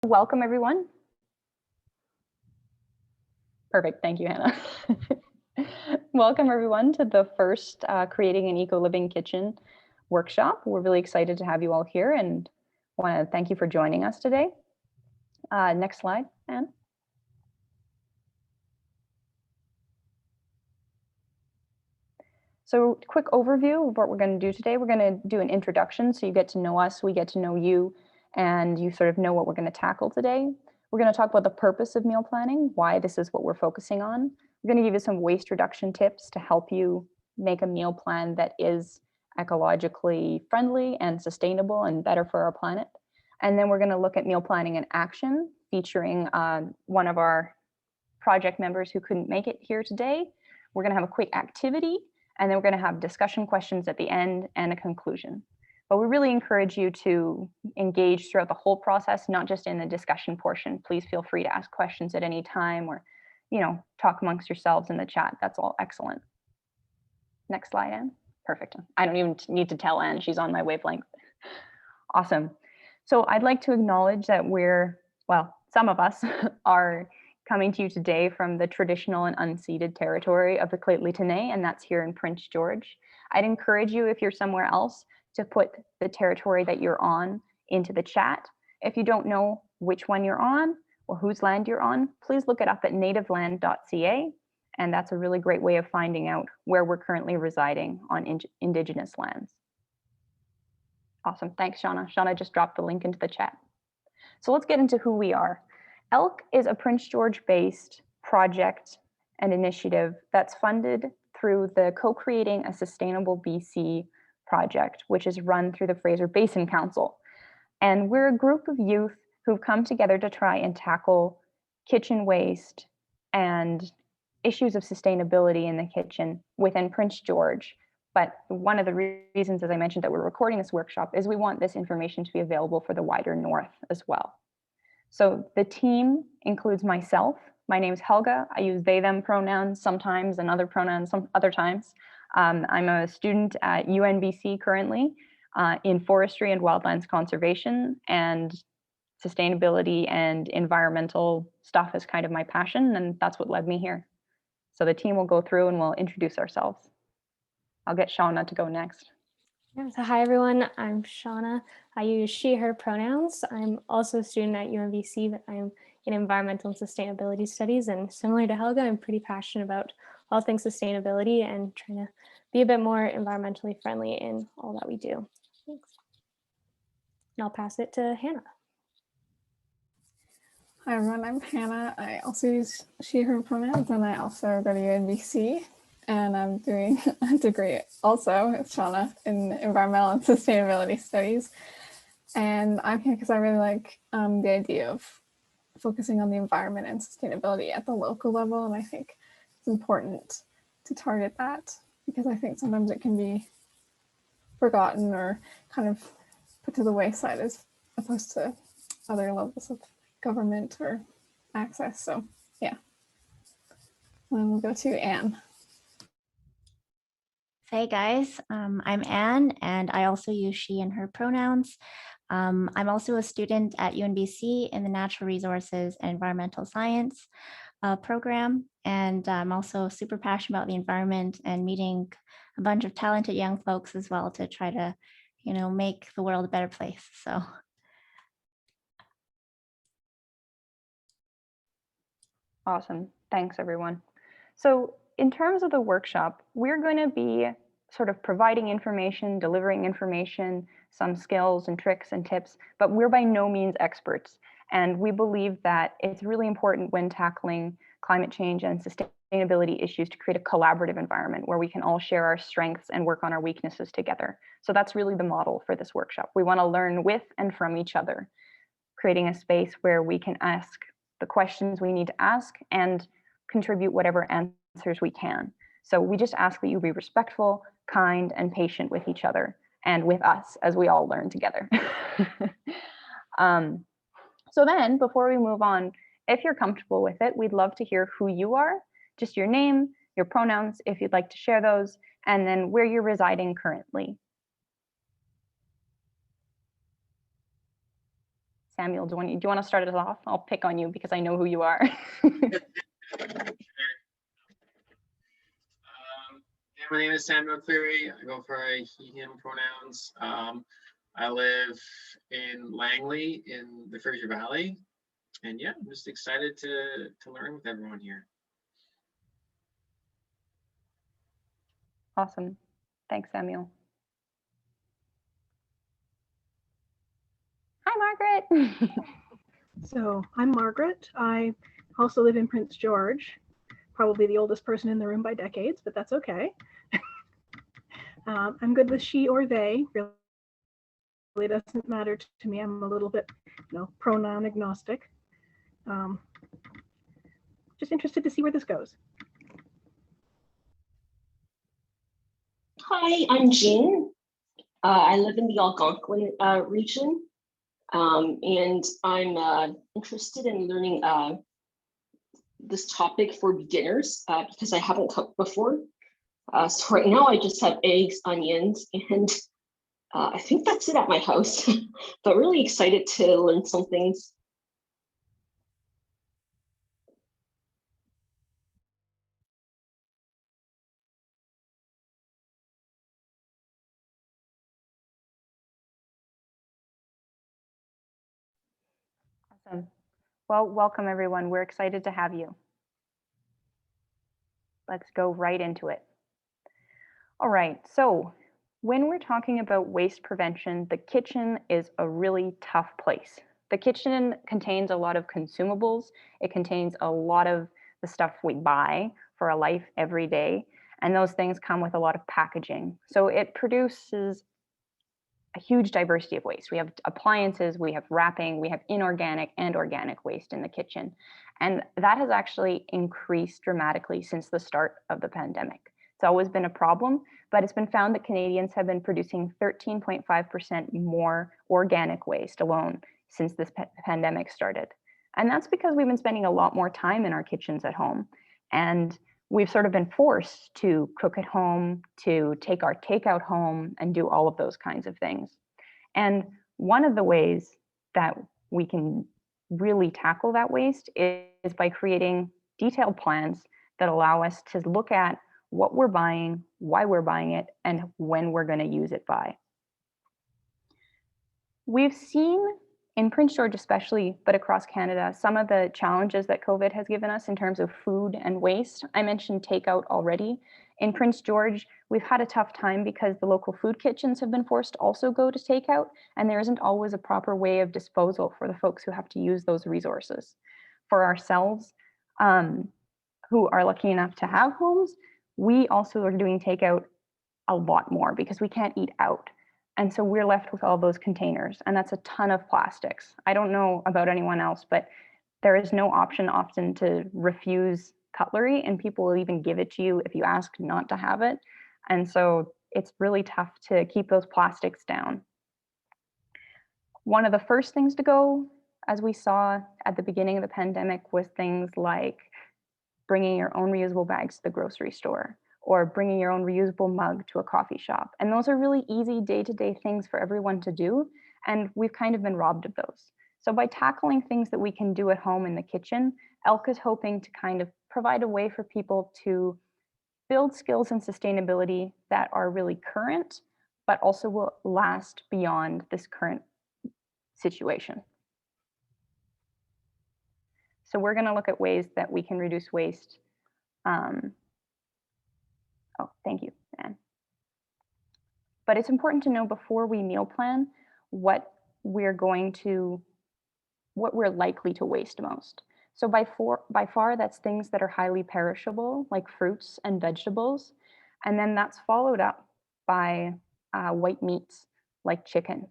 Welcome, everyone. Perfect. Thank you, Hannah. Welcome, everyone, to the first Creating an Eco-Living Kitchen workshop. We're really excited to have you all here and want to thank you for joining us today. Next slide, Anne. So quick overview of what we're going to do today. We're going to do an introduction so you get to know us, we get to know you, and you sort of know what we're going to tackle today. We're going to talk about the purpose of meal planning, why this is what we're focusing on. We're going to give you some waste reduction tips to help you make a meal plan that is ecologically friendly and sustainable and better for our planet. And then we're going to look at meal planning in action, featuring one of our project members who couldn't make it here today. We're going to have a quick activity, and then we're going to have discussion questions at the end and a conclusion. But we really encourage you to engage throughout the whole process, not just in the discussion portion. Please feel free to ask questions at any time or, talk amongst yourselves in the chat. That's all excellent. Next slide, Anne. Perfect. I don't even need to tell Anne, she's on my wavelength. Awesome. So I'd like to acknowledge that some of us are coming to you today from the traditional and unceded territory of the Lheidli, and that's here in Prince George. I'd encourage you, if you're somewhere else, to put the territory that you're on into the chat. If you don't know which one you're on or whose land you're on, please look it up at nativeland.ca, and that's a really great way of finding out where we're currently residing on Indigenous lands. Awesome, thanks, Shauna. Shauna just dropped the link into the chat. So let's get into who we are. ELK is a Prince George-based project and initiative that's funded through the Co-Creating a Sustainable BC project, which is run through the Fraser Basin Council. And we're a group of youth who've come together to try and tackle kitchen waste and issues of sustainability in the kitchen within Prince George. But one of the reasons, as I mentioned, that we're recording this workshop is we want this information to be available for the wider North as well. So the team includes myself. My name is Helga. I use they, them pronouns sometimes and other pronouns some other times. I'm a student at UNBC currently in forestry and wildlands conservation, and sustainability and environmental stuff is kind of my passion, and that's what led me here. So the team will go through and we'll introduce ourselves. I'll get Shauna to go next. Yeah, so hi everyone, I'm Shauna. I use she, her pronouns. I'm also a student at UNBC, but I'm in environmental and sustainability studies, and similar to Helga, I'm pretty passionate about all things sustainability and trying to be a bit more environmentally friendly in all that we do. Thanks. And I'll pass it to Hannah. Hi everyone, I'm Hannah. I also use she, her pronouns, and I also go to UNBC. And I'm doing a degree also with Shauna in environmental and sustainability studies. And I'm here because I really like the idea of focusing on the environment and sustainability at the local level. And I think it's important to target that because I think sometimes it can be forgotten or kind of put to the wayside as opposed to other levels of government or access. So yeah. And we'll go to Anne. Hey guys, I'm Anne, and I also use she and her pronouns. I'm also a student at UNBC in the Natural Resources and Environmental Science program, and I'm also super passionate about the environment and meeting a bunch of talented young folks as well to try to, make the world a better place. So. Awesome, thanks everyone. So in terms of the workshop, we're going to be sort of providing information, delivering information, some skills and tricks and tips, but we're by no means experts. And we believe that it's really important when tackling climate change and sustainability issues to create a collaborative environment where we can all share our strengths and work on our weaknesses together. So that's really the model for this workshop. We want to learn with and from each other, creating a space where we can ask the questions we need to ask and contribute whatever answers we can. So we just ask that you be respectful, kind, and patient with each other and with us as we all learn together. So then, before we move on, if you're comfortable with it, we'd love to hear who you are, just your name, your pronouns, if you'd like to share those, and then where you're residing currently. Samuel, do you want to start it off? I'll pick on you because I know who you are. Yeah, my name is Samuel Cleary. I go for he, him pronouns. I live in Langley in the Fraser Valley. And yeah, I'm just excited to learn with everyone here. Awesome. Thanks, Samuel. Hi, Margaret. So I'm Margaret. I also live in Prince George, probably the oldest person in the room by decades, but that's okay. I'm good with she or they. Really doesn't matter to me. I'm a little bit, pronoun agnostic. Just interested to see where this goes. Hi, I'm Jean. I live in the Algonquin region, and I'm interested in learning this topic for beginners because I haven't cooked before. So right now I just have eggs, onions, and I think that's it at my house, but really excited to learn some things. Awesome. Well, welcome everyone. We're excited to have you. Let's go right into it. All right, so when we're talking about waste prevention, the kitchen is a really tough place. The kitchen contains a lot of consumables. It contains a lot of the stuff we buy for our life every day, and those things come with a lot of packaging. So it produces a huge diversity of waste. We have appliances, we have wrapping, we have inorganic and organic waste in the kitchen. And that has actually increased dramatically since the start of the pandemic. It's always been a problem, but it's been found that Canadians have been producing 13.5% more organic waste alone since this pandemic started. And that's because we've been spending a lot more time in our kitchens at home. And we've sort of been forced to cook at home, to take our takeout home and do all of those kinds of things. And one of the ways that we can really tackle that waste is by creating detailed plans that allow us to look at what we're buying, why we're buying it, and when we're going to use it by. We've seen in Prince George especially, but across Canada, some of the challenges that COVID has given us in terms of food and waste. I mentioned takeout already. In Prince George, we've had a tough time because the local food kitchens have been forced to also go to takeout, and there isn't always a proper way of disposal for the folks who have to use those resources. For ourselves, who are lucky enough to have homes, we also are doing takeout a lot more because we can't eat out. And so we're left with all those containers, and that's a ton of plastics. I don't know about anyone else, but there is no option often to refuse cutlery, and people will even give it to you if you ask not to have it. And so it's really tough to keep those plastics down. One of the first things to go, as we saw at the beginning of the pandemic, was things like bringing your own reusable bags to the grocery store, or bringing your own reusable mug to a coffee shop. And those are really easy day-to-day things for everyone to do, and we've kind of been robbed of those. So by tackling things that we can do at home in the kitchen, ELK is hoping to kind of provide a way for people to build skills in sustainability that are really current, but also will last beyond this current situation. So we're going to look at ways that we can reduce waste. Oh, thank you, Anne. But it's important to know before we meal plan what we're likely to waste most. So by far, that's things that are highly perishable, like fruits and vegetables. And then that's followed up by white meats, like chicken.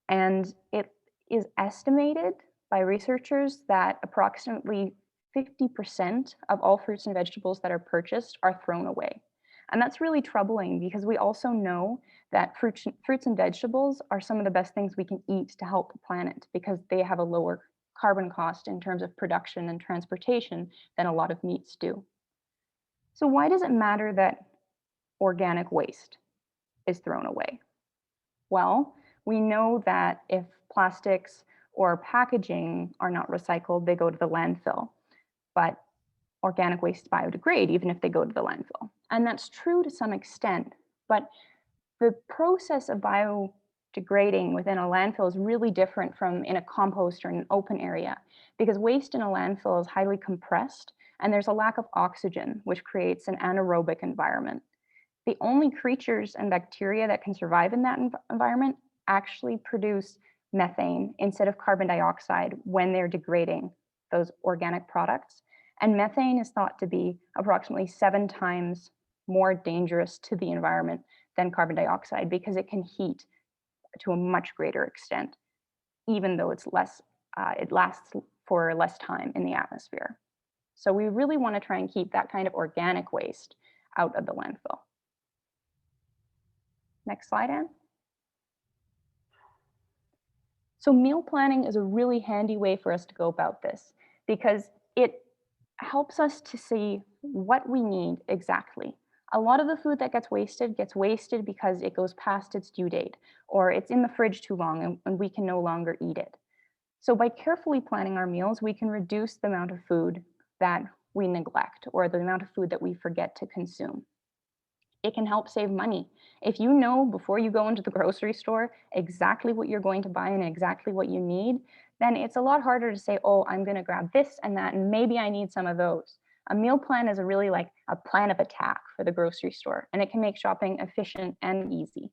And it is estimated by researchers that approximately 50% of all fruits and vegetables that are purchased are thrown away. And that's really troubling because we also know that fruits and vegetables are some of the best things we can eat to help the planet because they have a lower carbon cost in terms of production and transportation than a lot of meats do. So why does it matter that organic waste is thrown away? Well, we know that if plastics or packaging are not recycled, they go to the landfill. But organic wastes biodegrade even if they go to the landfill. And that's true to some extent, but the process of biodegrading within a landfill is really different from in a compost or in an open area, because waste in a landfill is highly compressed and there's a lack of oxygen, which creates an anaerobic environment. The only creatures and bacteria that can survive in that environment actually produce methane instead of carbon dioxide when they're degrading those organic products. And methane is thought to be approximately 7 times more dangerous to the environment than carbon dioxide because it can heat to a much greater extent, even though it's less, it lasts for less time in the atmosphere. So we really want to try and keep that kind of organic waste out of the landfill. Next slide, Anne. So meal planning is a really handy way for us to go about this because it helps us to see what we need exactly. A lot of the food that gets wasted because it goes past its due date or it's in the fridge too long and we can no longer eat it. So by carefully planning our meals, we can reduce the amount of food that we neglect or the amount of food that we forget to consume. It can help save money. If you know before you go into the grocery store exactly what you're going to buy and exactly what you need, then it's a lot harder to say, oh, I'm going to grab this and that, and maybe I need some of those. A meal plan is really like a plan of attack for the grocery store, and it can make shopping efficient and easy.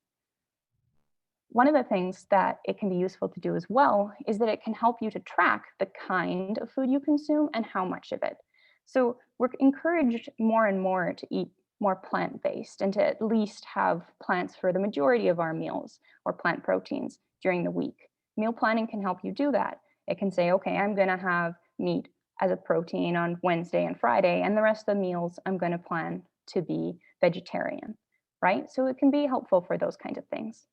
One of the things that it can be useful to do as well is that it can help you to track the kind of food you consume and how much of it. So we're encouraged more and more to eat more plant-based and to at least have plants for the majority of our meals or plant proteins during the week. Meal planning can help you do that. It can say, okay, I'm going to have meat as a protein on Wednesday and Friday, and the rest of the meals I'm going to plan to be vegetarian, right? So it can be helpful for those kinds of things.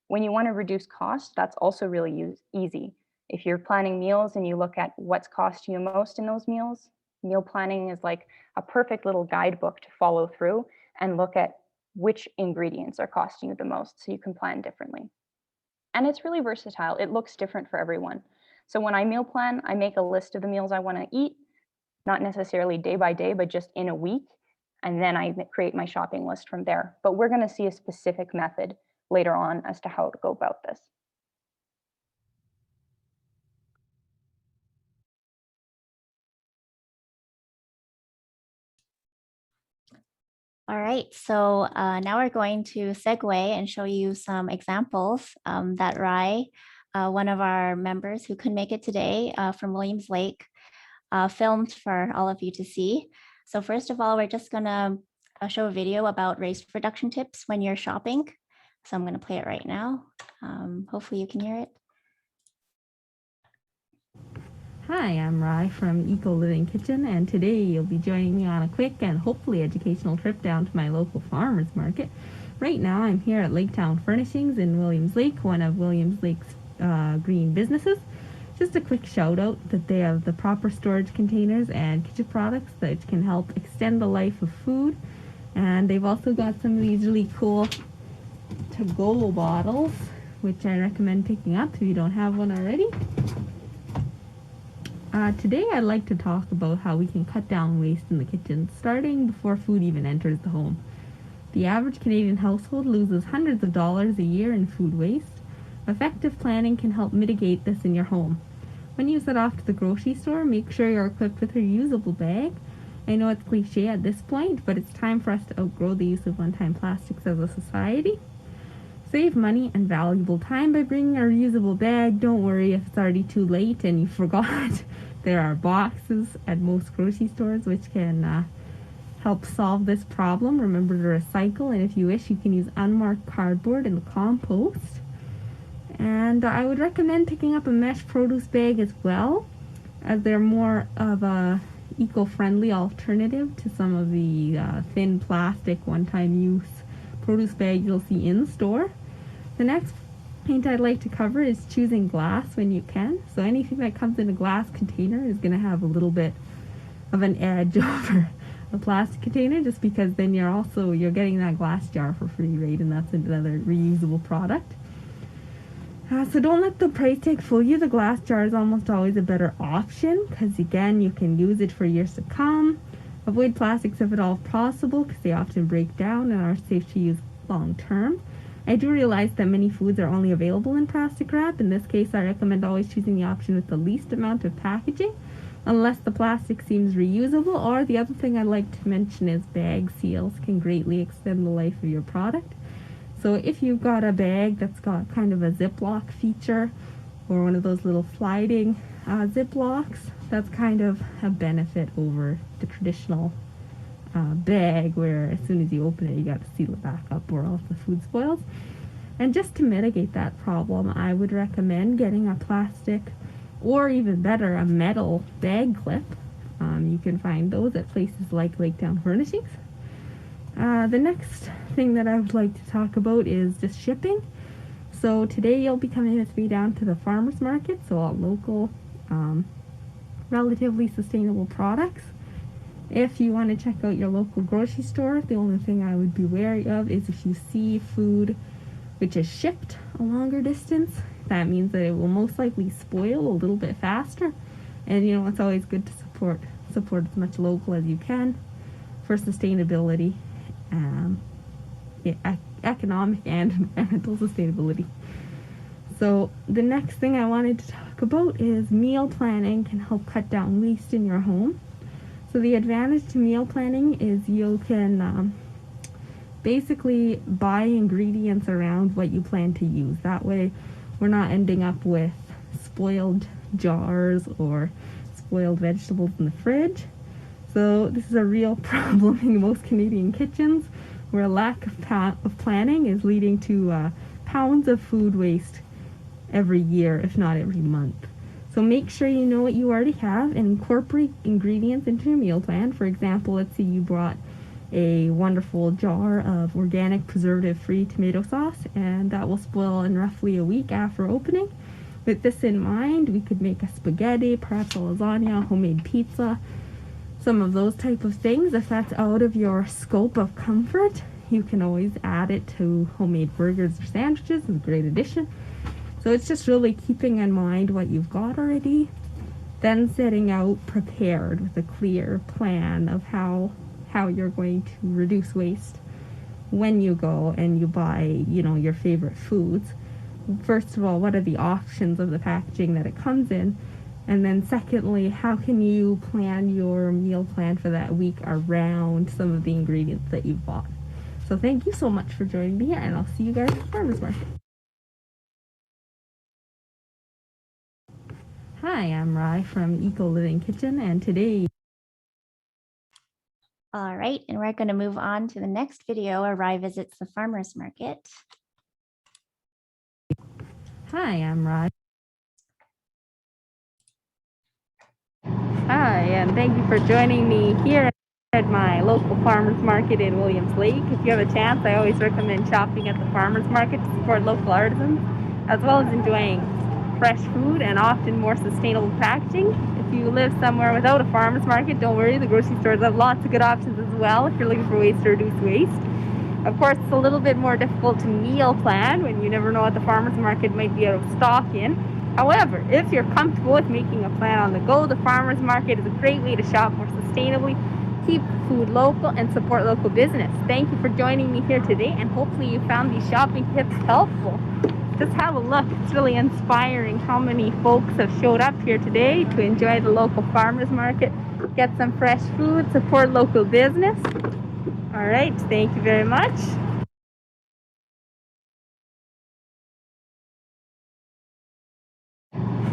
When you want to reduce cost, that's also really easy. If you're planning meals and you look at what's costing you most in those meals, meal planning is like a perfect little guidebook to follow through and look at which ingredients are costing you the most so you can plan differently. And it's really versatile. It looks different for everyone. So when I meal plan, I make a list of the meals I want to eat, not necessarily day by day, but just in a week. And then I create my shopping list from there. But we're going to see a specific method later on as to how to go about this. All right, so now we're going to segue and show you some examples that Rai, one of our members who couldn't make it today from Williams Lake, filmed for all of you to see. So first of all, we're just gonna show a video about waste reduction tips when you're shopping. So I'm gonna play it right now. Hopefully you can hear it. Hi, I'm Rai from Eco Living Kitchen, and today you'll be joining me on a quick and hopefully educational trip down to my local farmers market. Right now I'm here at Laketown Furnishings in Williams Lake, one of Williams Lake's green businesses. Just a quick shout out that they have the proper storage containers and kitchen products that can help extend the life of food. And they've also got some of these really cool to-go bottles, which I recommend picking up if you don't have one already. Today I'd like to talk about how we can cut down waste in the kitchen, starting before food even enters the home. The average Canadian household loses hundreds of dollars a year in food waste. Effective planning can help mitigate this in your home. When you set off to the grocery store, make sure you're equipped with a reusable bag. I know it's cliche at this point, but it's time for us to outgrow the use of one-time plastics as a society. Save money and valuable time by bringing a reusable bag. Don't worry if it's already too late and you forgot. There are boxes at most grocery stores which can help solve this problem. Remember to recycle, and if you wish, you can use unmarked cardboard in the compost. And I would recommend picking up a mesh produce bag as well, as they're more of a eco-friendly alternative to some of the thin plastic one-time use produce bags you'll see in the store. The next point I'd like to cover is choosing glass when you can. So anything that comes in a glass container is going to have a little bit of an edge over a plastic container, just because then you're getting that glass jar for free, right? And that's another reusable product. So don't let the price tag fool you. The glass jar is almost always a better option because, again, you can use it for years to come. Avoid plastics if at all possible because they often break down and are safe to use long term. I do realize that many foods are only available in plastic wrap. In this case, I recommend always choosing the option with the least amount of packaging, unless the plastic seems reusable. Or the other thing I'd like to mention is bag seals can greatly extend the life of your product. So if you've got a bag that's got kind of a Ziploc feature or one of those little sliding Ziplocs, that's kind of a benefit over the traditional bag where as soon as you open it, you got to seal it back up or else the food spoils. And just to mitigate that problem, I would recommend getting a plastic or even better, a metal bag clip. You can find those at places like Laketown Furnishings. The next thing that I would like to talk about is just shipping. So today you'll be coming with me down to the farmers market, so all local, relatively sustainable products. If you want to check out your local grocery store, the only thing I would be wary of is if you see food which is shipped a longer distance, that means that it will most likely spoil a little bit faster. And you know, it's always good to support as much local as you can for sustainability, economic and environmental sustainability. So the next thing I wanted to talk about is meal planning can help cut down waste in your home. So the advantage to meal planning is you can basically buy ingredients around what you plan to use. That way we're not ending up with spoiled jars or spoiled vegetables in the fridge. So this is a real problem in most Canadian kitchens where a lack of planning is leading to pounds of food waste every year, if not every month. So make sure you know what you already have and incorporate ingredients into your meal plan. For example, let's say you brought a wonderful jar of organic preservative-free tomato sauce, and that will spoil in roughly a week after opening. With this in mind, we could make a spaghetti, perhaps a lasagna, homemade pizza, some of those type of things. If that's out of your scope of comfort, you can always add it to homemade burgers or sandwiches. It's a great addition. So it's just really keeping in mind what you've got already, then setting out prepared with a clear plan of how you're going to reduce waste when you go and you buy, you know, your favorite foods. First of all, what are the options of the packaging that it comes in? And then secondly, how can you plan your meal plan for that week around some of the ingredients that you've bought? So thank you so much for joining me, and I'll see you guys at the farmers market. Hi, I'm Rye from Eco Living Kitchen, and today... All right, and we're going to move on to the next video where Rye visits the farmers market. Hi, I'm Rye. Hi, and thank you for joining me here at my local farmers market in Williams Lake. If you have a chance, I always recommend shopping at the farmers market to support local artisans, as well as enjoying fresh food and often more sustainable packaging. If you live somewhere without a farmers market, don't worry, the grocery stores have lots of good options as well if you're looking for ways to reduce waste. Of course, it's a little bit more difficult to meal plan when you never know what the farmers market might be out of stock in. However, if you're comfortable with making a plan on the go, the farmers market is a great way to shop more sustainably, keep food local, and support local business. Thank you for joining me here today, and hopefully you found these shopping tips helpful. Just have a look. It's really inspiring how many folks have showed up here today to enjoy the local farmers market, get some fresh food, support local business. All right, thank you very much.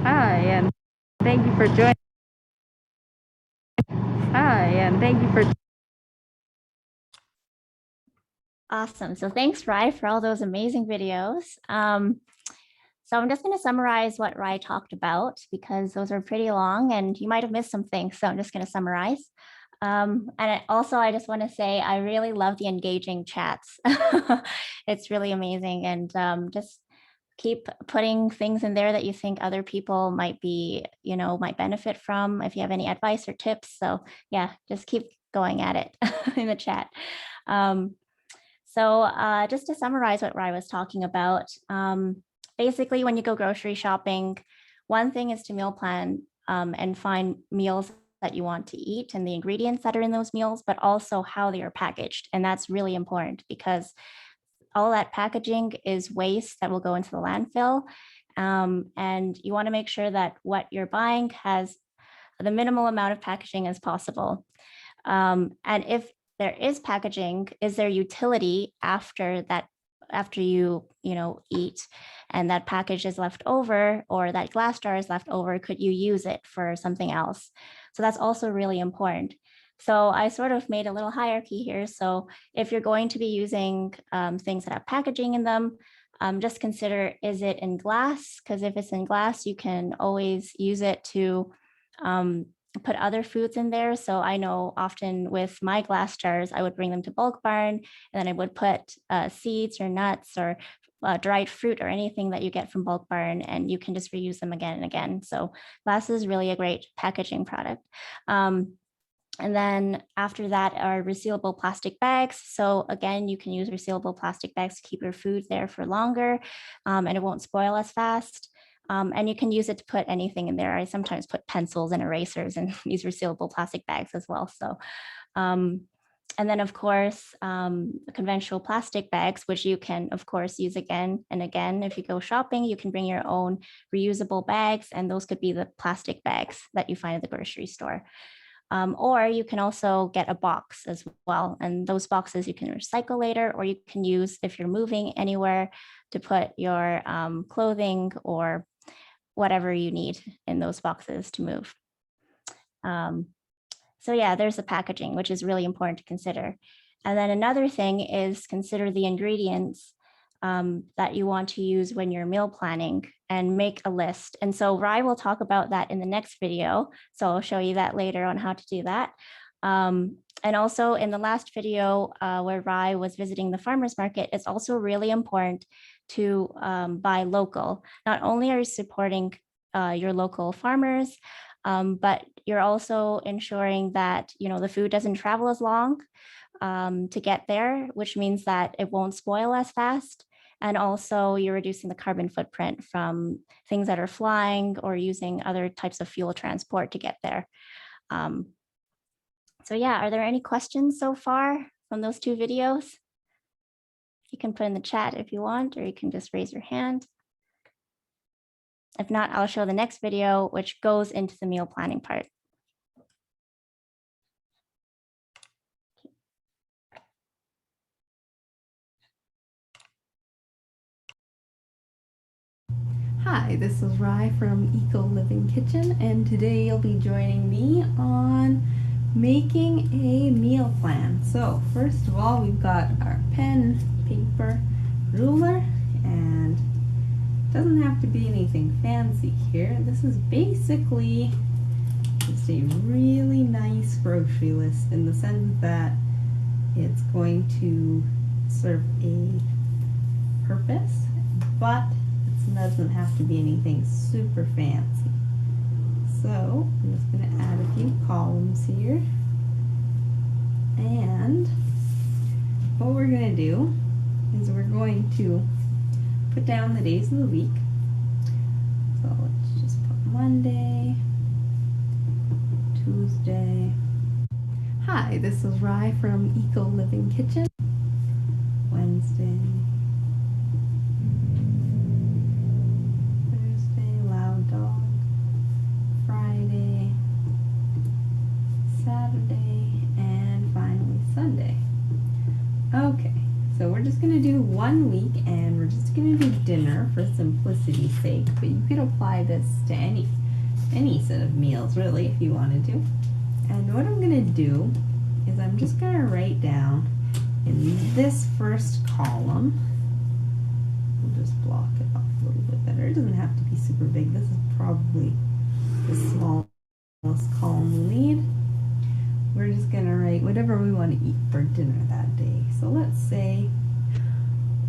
Hi, and thank you for joining. Hi, and thank you for... Awesome. So thanks, Rye, for all those amazing videos. So I'm just going to summarize what Rye talked about because those are pretty long and you might have missed some things. So I'm just going to summarize. And I just want to say I really love the engaging chats. It's really amazing. And just keep putting things in there that you think other people might benefit from if you have any advice or tips. So yeah, just keep going at it in the chat. So just to summarize what Rye was talking about, basically, when you go grocery shopping, one thing is to meal plan and find meals that you want to eat and the ingredients that are in those meals, but also how they are packaged. And that's really important because all that packaging is waste that will go into the landfill. And you want to make sure that what you're buying has the minimal amount of packaging as possible. And if there is packaging, is there utility after that, after you eat and that package is left over or that glass jar is left over, could you use it for something else? So that's also really important. So I sort of made a little hierarchy here. So if you're going to be using things that have packaging in them, just consider, is it in glass? Because if it's in glass, you can always use it to put other foods in there. So I know often with my glass jars, I would bring them to Bulk Barn, and then I would put seeds or nuts or dried fruit or anything that you get from Bulk Barn, and you can just reuse them again and again. So glass is really a great packaging product. And then after that are resealable plastic bags. So again, you can use resealable plastic bags to keep your food there for longer, and it won't spoil as fast. And you can use it to put anything in there. I sometimes put pencils and erasers in these resealable plastic bags as well. So, and then of course, conventional plastic bags, which you can of course use again and again. If you go shopping, you can bring your own reusable bags, and those could be the plastic bags that you find at the grocery store. Or you can also get a box as well. And those boxes you can recycle later, or you can use if you're moving anywhere to put your clothing or whatever you need in those boxes to move. So yeah, there's the packaging, which is really important to consider. And then another thing is consider the ingredients that you want to use when you're meal planning and make a list. And so Rye will talk about that in the next video. So I'll show you that later on how to do that. And also in the last video where Rye was visiting the farmer's market, it's also really important to buy local. Not only are you supporting your local farmers, but you're also ensuring that the food doesn't travel as long to get there, which means that it won't spoil as fast. And also you're reducing the carbon footprint from things that are flying or using other types of fuel transport to get there. So yeah, are there any questions so far from those two videos? You can put in the chat if you want, or you can just raise your hand. If not, I'll show the next video, which goes into the meal planning part. Hi, this is Rye from Eco Living Kitchen, and today you'll be joining me on making a meal plan. So first of all, we've got our pen, paper, ruler, and it doesn't have to be anything fancy here. This is basically just a really nice grocery list in the sense that it's going to serve a purpose, but it doesn't have to be anything super fancy. So I'm just going to add a few columns here. And what we're going to do is we're going to put down the days of the week. So let's just put Monday, Tuesday. Hi, this is Rye from Eco Living Kitchen. Wednesday, Thursday, Loud Dog, Friday, Saturday, and finally Sunday. Okay, so we're just gonna do 1 week, and we're just gonna do dinner for simplicity's sake, but you could apply this to any set of meals really if you wanted to. And what I'm gonna do is I'm just gonna write down in this first column, we'll just block it off a little bit better. It doesn't have to be super big. This is probably the smallest column we'll need. We're just gonna write whatever we want to eat for dinner that day. So let's say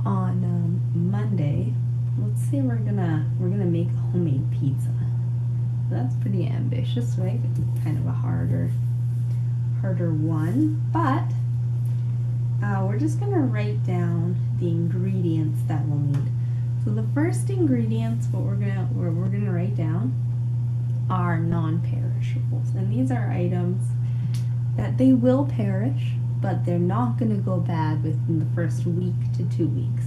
on Monday, let's say we're gonna make a homemade pizza. That's pretty ambitious, right? It's kind of a harder one, but we're just gonna write down the ingredients that we'll need. So the first ingredients, what we're gonna write down are non-perishables, and these are items that they will perish, but they're not gonna go bad within the first week to 2 weeks,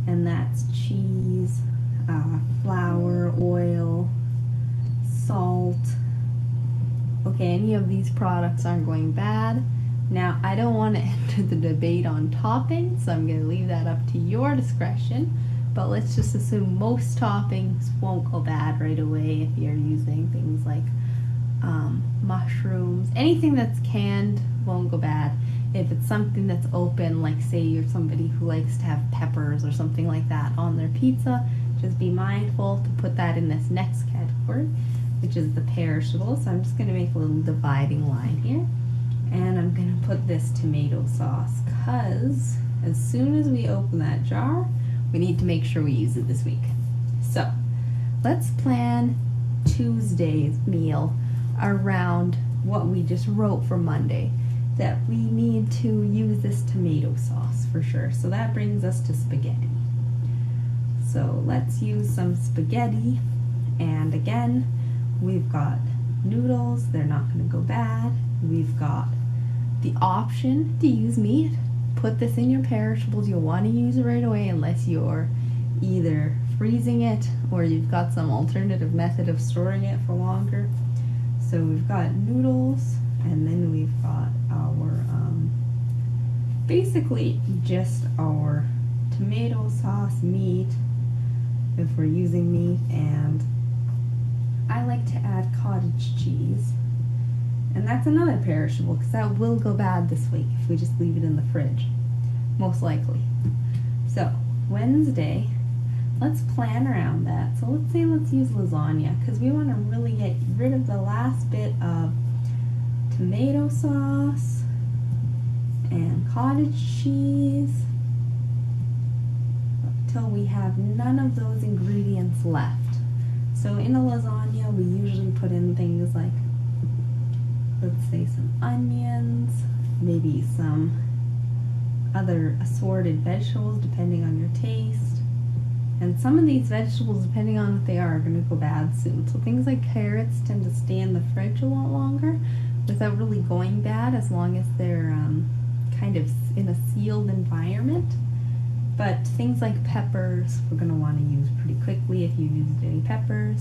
and that's cheese, flour, oil, salt. Okay, any of these products aren't going bad. Now, I don't want to enter the debate on toppings, so I'm going to leave that up to your discretion. But let's just assume most toppings won't go bad right away if you're using things like mushrooms. Anything that's canned won't go bad. If it's something that's open, like say you're somebody who likes to have peppers or something like that on their pizza, just be mindful to put that in this next category, which is the perishables. So I'm just going to make a little dividing line here. And I'm going to put this tomato sauce because as soon as we open that jar, we need to make sure we use it this week. So let's plan Tuesday's meal around what we just wrote for Monday, that we need to use this tomato sauce for sure. So that brings us to spaghetti. So let's use some spaghetti. And again, we've got noodles, they're not going to go bad. We've got the option to use meat. Put this in your perishables. You'll want to use it right away unless you're either freezing it or you've got some alternative method of storing it for longer. So we've got noodles, and then we've got our basically just our tomato sauce, meat if we're using meat, and I like to add cottage cheese. And that's another perishable because that will go bad this week if we just leave it in the fridge, most likely. So Wednesday, let's plan around that. So let's use lasagna because we want to really get rid of the last bit of tomato sauce and cottage cheese until we have none of those ingredients left. So in a lasagna, we usually put in things like, let's say, some onions, maybe some other assorted vegetables depending on your taste. And some of these vegetables, depending on what they are going to go bad soon. So things like carrots tend to stay in the fridge a lot longer without really going bad as long as they're kind of in a sealed environment. But things like peppers, we're going to want to use pretty quickly if you've used any peppers,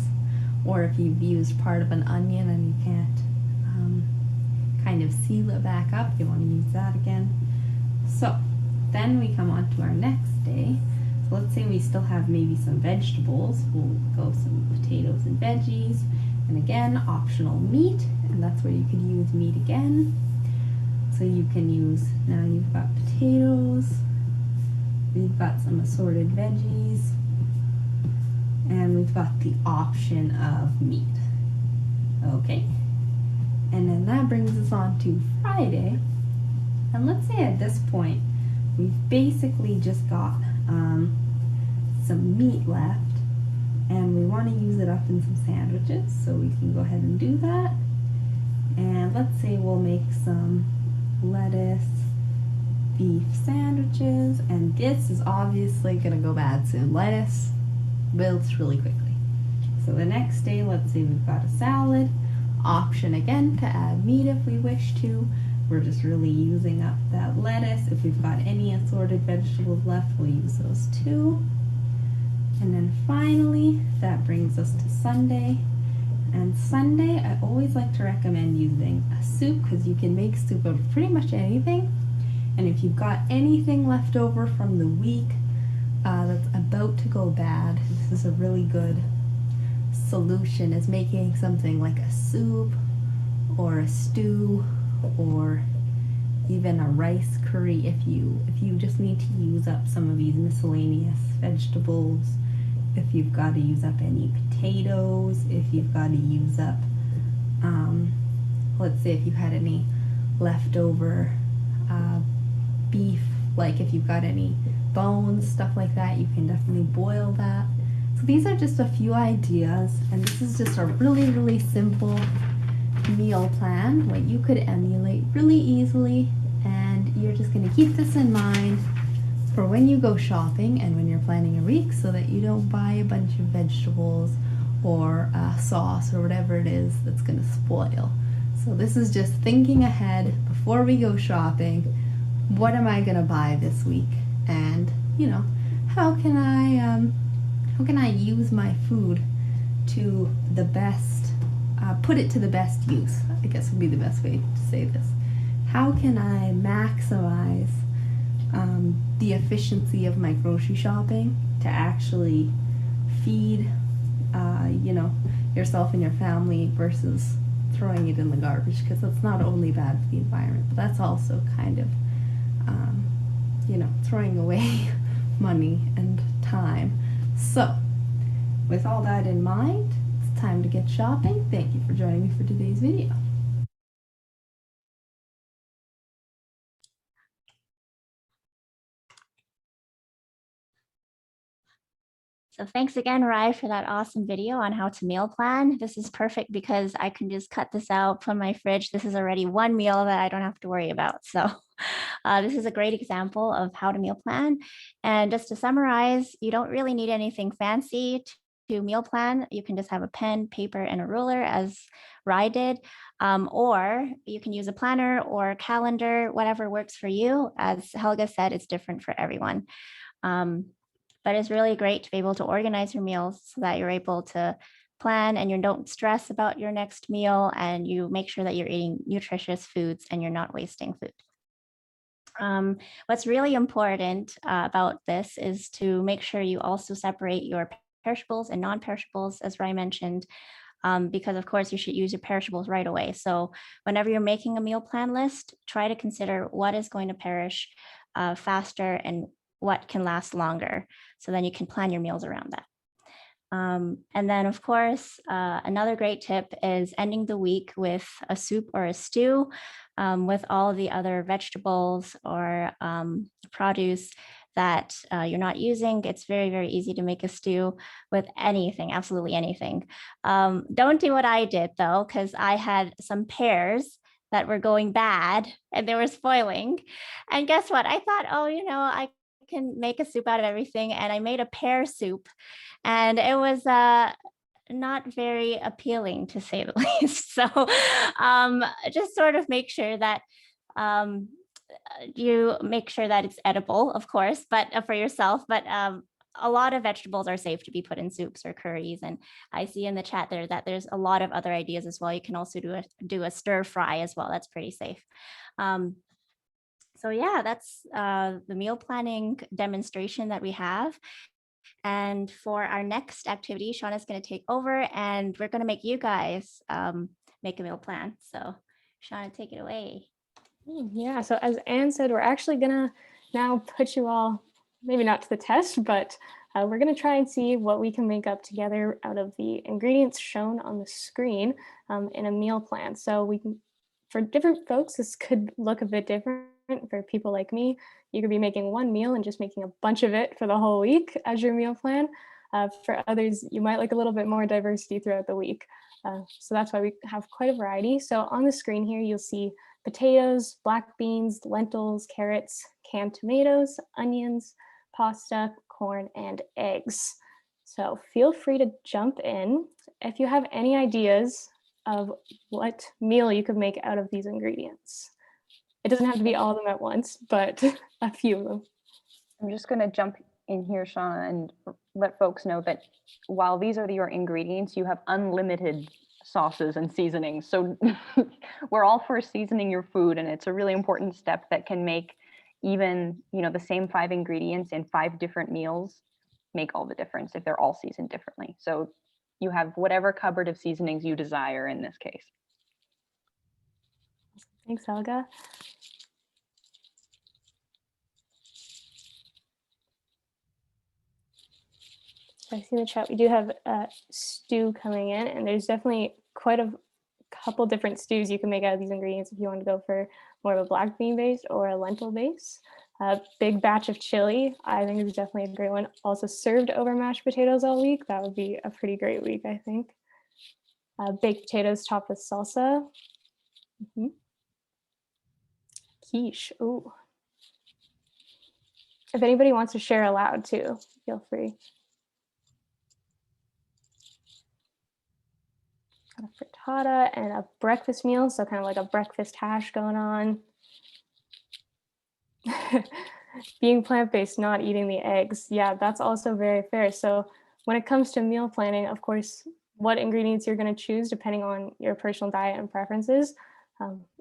or if you've used part of an onion and you can't kind of seal it back up, you want to use that again. So then we come on to our next day. So let's say we still have maybe some vegetables. We'll go some potatoes and veggies, and again, optional meat, and that's where you could use meat again. So you can use, now you've got potatoes, we've got some assorted veggies, and we've got the option of meat. Okay, and then that brings us on to Friday. And let's say at this point we've basically just got some meat left, and we want to use it up in some sandwiches, so we can go ahead and do that. And let's say we'll make some lettuce beef sandwiches, and this is obviously going to go bad soon. Lettuce wilts really quickly. So the next day, let's say we've got a salad, option again to add meat if we wish to. We're just really using up that lettuce. If we've got any assorted vegetables left, we'll use those too. And then finally, that brings us to Sunday. And Sunday, I always like to recommend using a soup because you can make soup out of pretty much anything. And if you've got anything left over from the week that's about to go bad, this is a really good solution, is making something like a soup or a stew or even a rice curry if you just need to use up some of these miscellaneous vegetables, if you've got to use up any potatoes, if you've got to use up let's say if you had any leftover beef, like if you've got any bones, stuff like that, you can definitely boil that. So these are just a few ideas, and this is just a really simple meal plan what you could emulate really easily, and you're just going to keep this in mind for when you go shopping and when you're planning your week, so that you don't buy a bunch of vegetables or sauce or whatever it is that's going to spoil. So this is just thinking ahead before we go shopping. What am I going to buy this week? And, you know, how can I use my food to the best, put it to the best use, I guess would be the best way to say this. How can I maximize the efficiency of my grocery shopping to actually feed, you know, yourself and your family versus throwing it in the garbage, because that's not only bad for the environment, but that's also kind of, you know, throwing away money and time. So, with all that in mind, it's time to get shopping. Thank you for joining me for today's video. So thanks again, Rai, for that awesome video on how to meal plan. This is perfect because I can just cut this out, put in my fridge. This is already one meal that I don't have to worry about. So this is a great example of how to meal plan. And just to summarize, you don't really need anything fancy to meal plan. You can just have a pen, paper, and a ruler, as Rai did. Or you can use a planner or calendar, whatever works for you. As Helga said, it's different for everyone. But it's really great to be able to organize your meals so that you're able to plan and you don't stress about your next meal, and you make sure that you're eating nutritious foods and you're not wasting food. What's really important about this is to make sure you also separate your perishables and non-perishables, as Rai mentioned, because of course you should use your perishables right away. So whenever you're making a meal plan list, try to consider what is going to perish faster and what can last longer. So then you can plan your meals around that. And then of course, another great tip is ending the week with a soup or a stew with all the other vegetables or produce that you're not using. It's very, very easy to make a stew with anything, absolutely anything. Don't do what I did though, because I had some pears that were going bad and they were spoiling. And guess what? I thought, oh, you know, I can make a soup out of everything. And I made a pear soup, and it was not very appealing, to say the least. So just sort of make sure that you make sure that it's edible, of course, but for yourself. But a lot of vegetables are safe to be put in soups or curries. And I see in the chat there that there's a lot of other ideas as well. You can also do a stir fry as well. That's pretty safe. So yeah, that's the meal planning demonstration that we have. And for our next activity, Shauna's going to take over and we're going to make you guys make a meal plan. So Shauna, take it away. Yeah, so as Anne said, we're actually going to now put you all, maybe not to the test, but we're going to try and see what we can make up together out of the ingredients shown on the screen in a meal plan. So we can, for different folks, this could look a bit different. For people like me, you could be making one meal and just making a bunch of it for the whole week as your meal plan. For others, you might like a little bit more diversity throughout the week. So that's why we have quite a variety. So on the screen here, you'll see potatoes, black beans, lentils, carrots, canned tomatoes, onions, pasta, corn, and eggs. So feel free to jump in if you have any ideas of what meal you could make out of these ingredients. It doesn't have to be all of them at once, but a few of them. I'm just going to jump in here, Shauna, and let folks know that while these are your ingredients, you have unlimited sauces and seasonings. So we're all for seasoning your food, and it's a really important step that can make even, you know, the same 5 ingredients in 5 different meals make all the difference if they're all seasoned differently. So you have whatever cupboard of seasonings you desire in this case. Thanks, Helga. So I see in the chat, we do have stew coming in, and there's definitely quite a couple different stews you can make out of these ingredients if you want to go for more of a black bean base or a lentil base. A big batch of chili, I think, is definitely a great one. Also served over mashed potatoes all week. That would be a pretty great week, I think. Baked potatoes topped with salsa. Quiche, ooh. If anybody wants to share aloud too, feel free. Got a frittata and a breakfast meal, so kind of like a breakfast hash going on. Being plant-based, not eating the eggs. Yeah, that's also very fair. So when it comes to meal planning, of course, what ingredients you're going to choose depending on your personal diet and preferences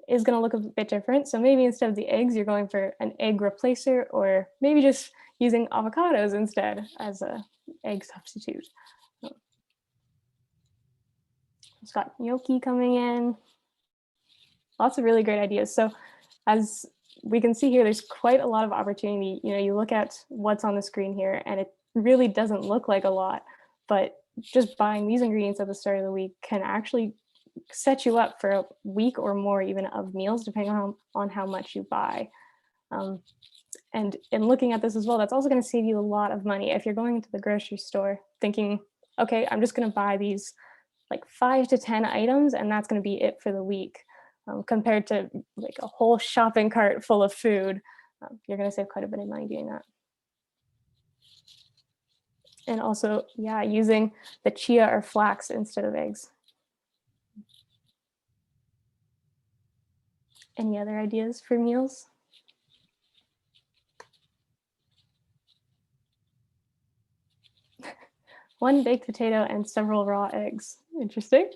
is going to look a bit different. So maybe instead of the eggs, you're going for an egg replacer, or maybe just using avocados instead as a egg substitute. It's got gnocchi coming in. Lots of really great ideas. So as we can see here, there's quite a lot of opportunity. You know, you look at what's on the screen here and it really doesn't look like a lot, but just buying these ingredients at the start of the week can actually set you up for a week or more even of meals, depending on how much you buy. And in looking at this as well, that's also going to save you a lot of money. If you're going into the grocery store thinking, okay, I'm just going to buy these like 5 to 10 items and that's going to be it for the week. Compared to like a whole shopping cart full of food, you're going to save quite a bit of money doing that. And also, yeah, using the chia or flax instead of eggs. Any other ideas for meals? One baked potato and several raw eggs. Interesting.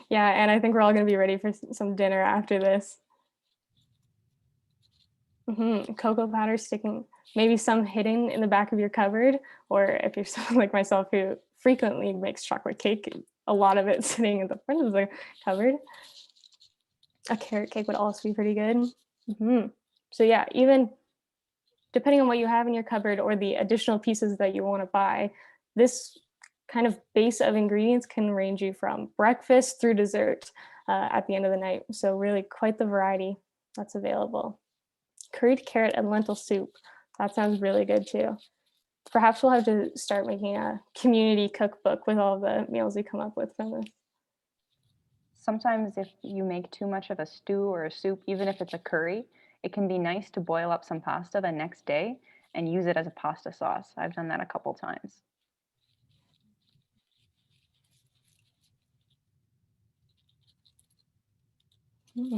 Yeah, and I think we're all going to be ready for some dinner after this. Cocoa powder sticking, maybe some hidden in the back of your cupboard, or if you're someone like myself who frequently makes chocolate cake, a lot of it sitting at the front of the cupboard. A carrot cake would also be pretty good. So yeah, even depending on what you have in your cupboard or the additional pieces that you want to buy, this kind of base of ingredients can range you from breakfast through dessert at the end of the night. So really quite the variety that's available. Curried carrot and lentil soup. That sounds really good too. Perhaps we'll have to start making a community cookbook with all the meals we come up with from this. Sometimes if you make too much of a stew or a soup, even if it's a curry, it can be nice to boil up some pasta the next day and use it as a pasta sauce. I've done that a couple times.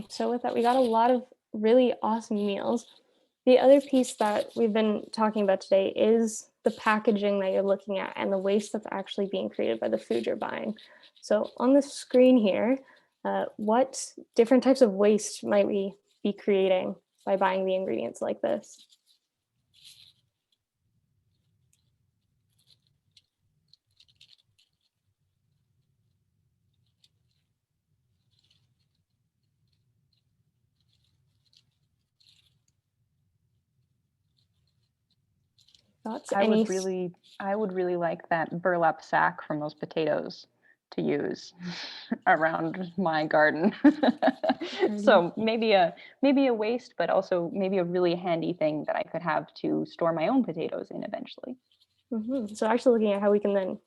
So with that, we got a lot of really awesome meals. The other piece that we've been talking about today is the packaging that you're looking at and the waste that's actually being created by the food you're buying. So on the screen here, what different types of waste might we be creating by buying the ingredients like this? Thoughts? I would really like that burlap sack from those potatoes to use around my garden. So maybe a waste, but also maybe a really handy thing that I could have to store my own potatoes in eventually. So actually looking at how we can then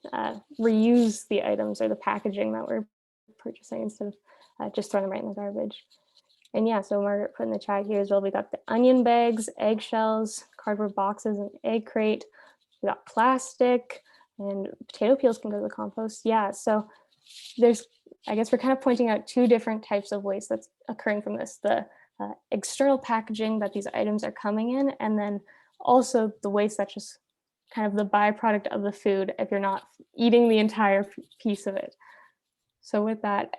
reuse the items or the packaging that we're purchasing instead of just throwing them right in the garbage. And yeah, so Margaret put in the chat here as well, we got the onion bags, eggshells, cardboard boxes, and egg crate. We got plastic, and potato peels can go to the compost. Yeah, so there's, I guess we're kind of pointing out two different types of waste that's occurring from this. The external packaging that these items are coming in, and then also the waste that's just kind of the byproduct of the food if you're not eating the entire piece of it. So with that,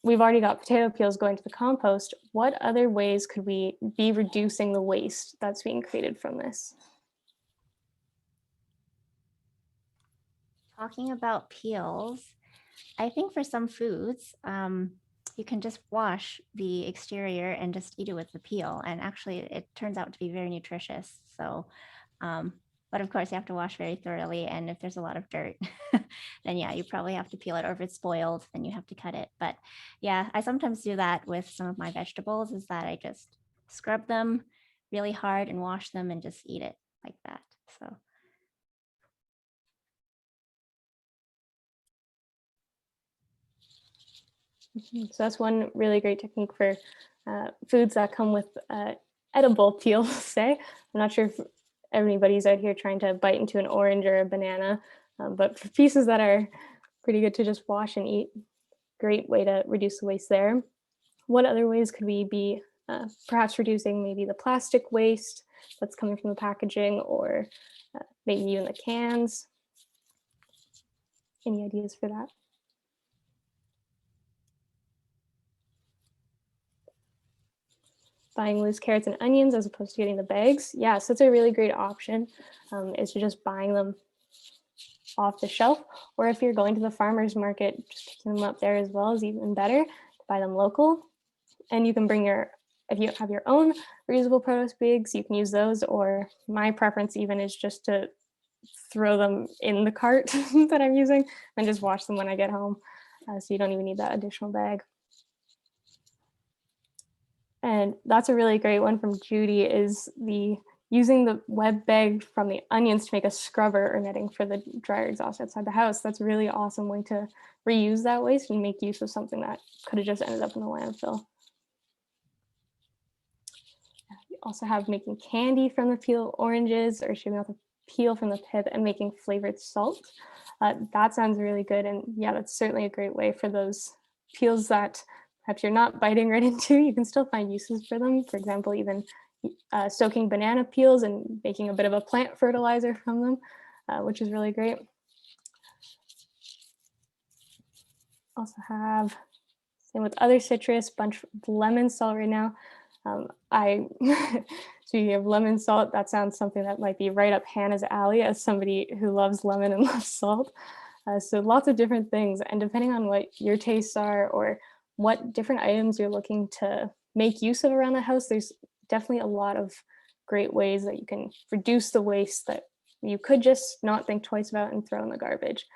we've already got potato peels going to the compost. What other ways could we be reducing the waste that's being created from this? Talking about peels, I think for some foods, you can just wash the exterior and just eat it with the peel. And actually, it turns out to be very nutritious. So, but of course, you have to wash very thoroughly. And if there's a lot of dirt, then yeah, you probably have to peel it. Or if it's spoiled, then you have to cut it. But yeah, I sometimes do that with some of my vegetables, is that I just scrub them really hard and wash them and just eat it like that. So. So that's one really great technique for foods that come with edible peel, say. I'm not sure if everybody's out here trying to bite into an orange or a banana, but for pieces that are pretty good to just wash and eat, great way to reduce the waste there. What other ways could we be perhaps reducing maybe the plastic waste that's coming from the packaging, or maybe even the cans? Any ideas for that? Buying loose carrots and onions as opposed to getting the bags. Yeah, so it's a really great option, is to just buying them off the shelf, or if you're going to the farmer's market, just picking them up there as well is even better, to buy them local. And you can bring if you have your own reusable produce bags, you can use those, or my preference even is just to throw them in the cart that I'm using and just wash them when I get home. So you don't even need that additional bag. And that's a really great one from Judy, is using the web bag from the onions to make a scrubber or netting for the dryer exhaust outside the house. That's a really awesome way to reuse that waste and make use of something that could have just ended up in the landfill. You also have making candy from the peel oranges, or shaving out the peel from the pith and making flavored salt. That sounds really good. And yeah, that's certainly a great way for those peels that perhaps you're not biting right into. You can still find uses for them. For example, even soaking banana peels and making a bit of a plant fertilizer from them, which is really great. Also have, same with other citrus, bunch of lemon salt right now. Speaking of lemon salt, that sounds something that might be right up Hannah's alley as somebody who loves lemon and loves salt. So lots of different things, and depending on what your tastes are or what different items you're looking to make use of around the house, there's definitely a lot of great ways that you can reduce the waste that you could just not think twice about and throw in the garbage.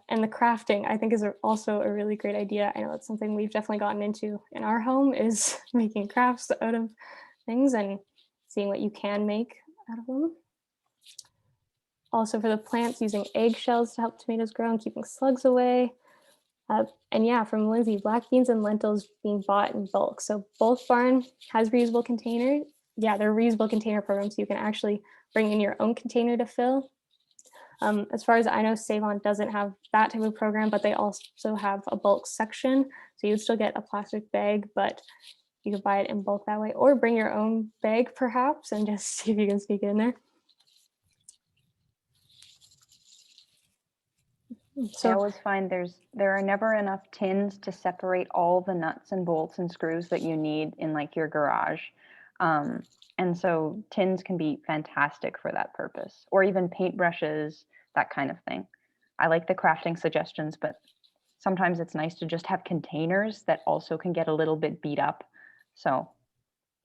And the crafting, I think, is also a really great idea. I know it's something we've definitely gotten into in our home, is making crafts out of things and seeing what you can make out of them. Also for the plants, using eggshells to help tomatoes grow and keeping slugs away. And yeah, from Lindsay, black beans and lentils being bought in bulk. So Bulk Barn has reusable containers. Yeah, they're reusable container programs. So you can actually bring in your own container to fill. As far as I know, Save-On doesn't have that type of program, but they also have a bulk section. So you'd still get a plastic bag, but you could buy it in bulk that way, or bring your own bag perhaps and just see if you can sneak it in there. So I always find there are never enough tins to separate all the nuts and bolts and screws that you need in like your garage. And so tins can be fantastic for that purpose, or even paintbrushes, that kind of thing. I like the crafting suggestions, but sometimes it's nice to just have containers that also can get a little bit beat up. So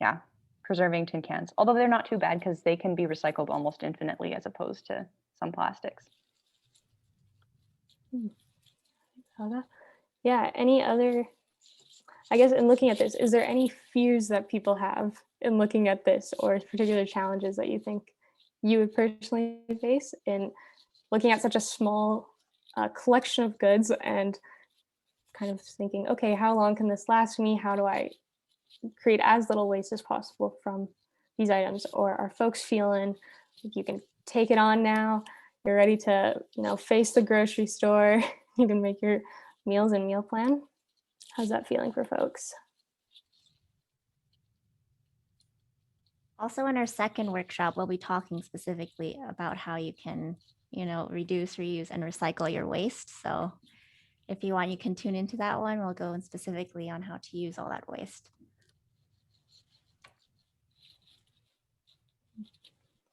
yeah, preserving tin cans, although they're not too bad because they can be recycled almost infinitely as opposed to some plastics. Yeah, any other, I guess, in looking at this, is there any fears that people have in looking at this, or particular challenges that you think you would personally face in looking at such a small collection of goods and kind of thinking, okay, how long can this last me? How do I create as little waste as possible from these items? Or are folks feeling like you can take it on now? You're ready to, face the grocery store. You can make your meals and meal plan. How's that feeling for folks? Also, in our second workshop, we'll be talking specifically about how you can, reduce, reuse, and recycle your waste. So if you want, you can tune into that one. We'll go in specifically on how to use all that waste.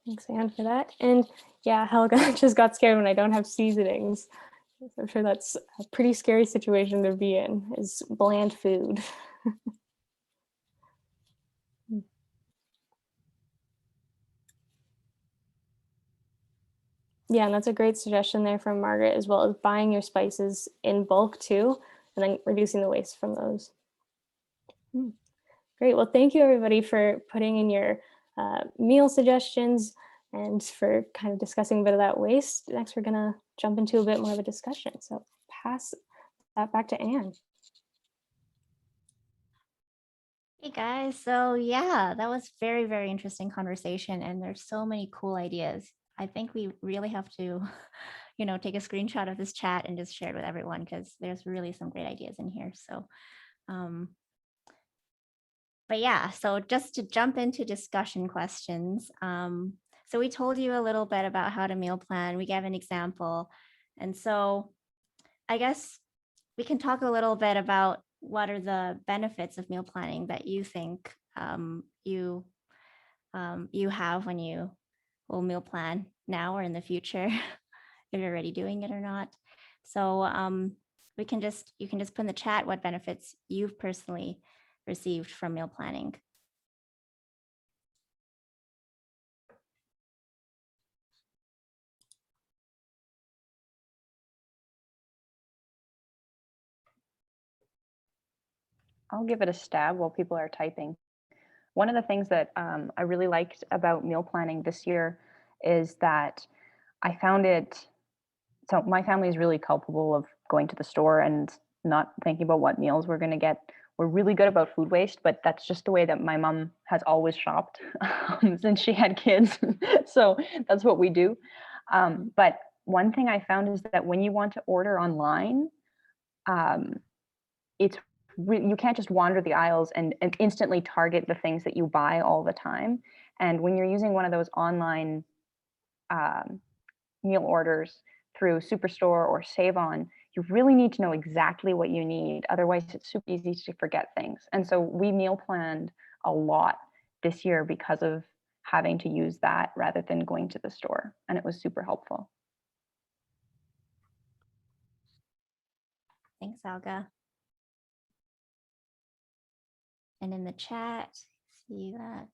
Thanks, Anne, for that. And yeah, Helga just got scared when I don't have seasonings. I'm sure that's a pretty scary situation to be in, is bland food. Yeah, and that's a great suggestion there from Margaret, as well as buying your spices in bulk too, and then reducing the waste from those. Great. Well, thank you everybody for putting in your meal suggestions and for kind of discussing a bit of that waste. Next, we're going to jump into a bit more of a discussion. So pass that back to Anne. Hey guys, so yeah, that was very, very interesting conversation, and there's so many cool ideas. I think we really have to, take a screenshot of this chat and just share it with everyone because there's really some great ideas in here. So, um, but yeah, so just to jump into discussion questions. So we told you a little bit about how to meal plan. We gave an example, and so I guess we can talk a little bit about what are the benefits of meal planning that you think you have when you will meal plan now or in the future, if you're already doing it or not. So you can just put in the chat what benefits you've personally received from meal planning. I'll give it a stab while people are typing. One of the things that I really liked about meal planning this year is that I found it. So my family is really culpable of going to the store and not thinking about what meals we're going to get. We're really good about food waste, but that's just the way that my mom has always shopped since she had kids. So that's what we do. But one thing I found is that when you want to order online, um, it's you can't just wander the aisles and instantly target the things that you buy all the time. And when you're using one of those online um, meal orders through Superstore or Save On, you really need to know exactly what you need. Otherwise, it's super easy to forget things. And so we meal planned a lot this year because of having to use that rather than going to the store. And it was super helpful. Thanks, Alga. And in the chat, see that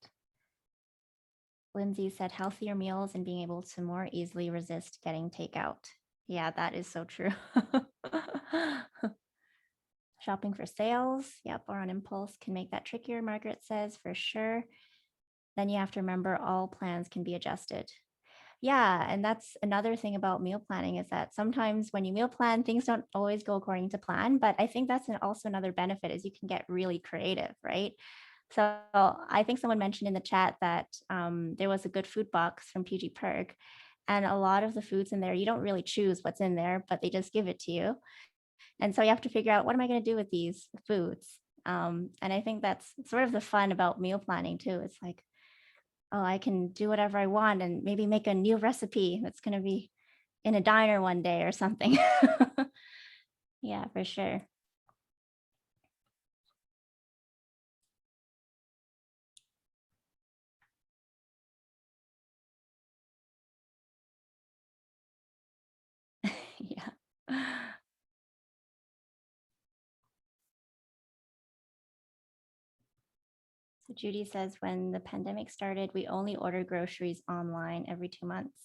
Lindsay said healthier meals and being able to more easily resist getting takeout. Yeah, that is so true. Shopping for sales, yep, or on impulse can make that trickier, Margaret says, for sure. Then you have to remember all plans can be adjusted. Yeah, and that's another thing about meal planning is that sometimes when you meal plan, things don't always go according to plan, but I think that's also another benefit is you can get really creative, right? So I think someone mentioned in the chat that there was a good food box from PG Perk, and a lot of the foods in there, you don't really choose what's in there, but they just give it to you. And so you have to figure out, what am I going to do with these foods? And I think that's sort of the fun about meal planning too. It's like, oh, I can do whatever I want and maybe make a new recipe that's going to be in a diner one day or something. Yeah, for sure. Yeah. So Judy says, when the pandemic started, we only ordered groceries online every 2 months.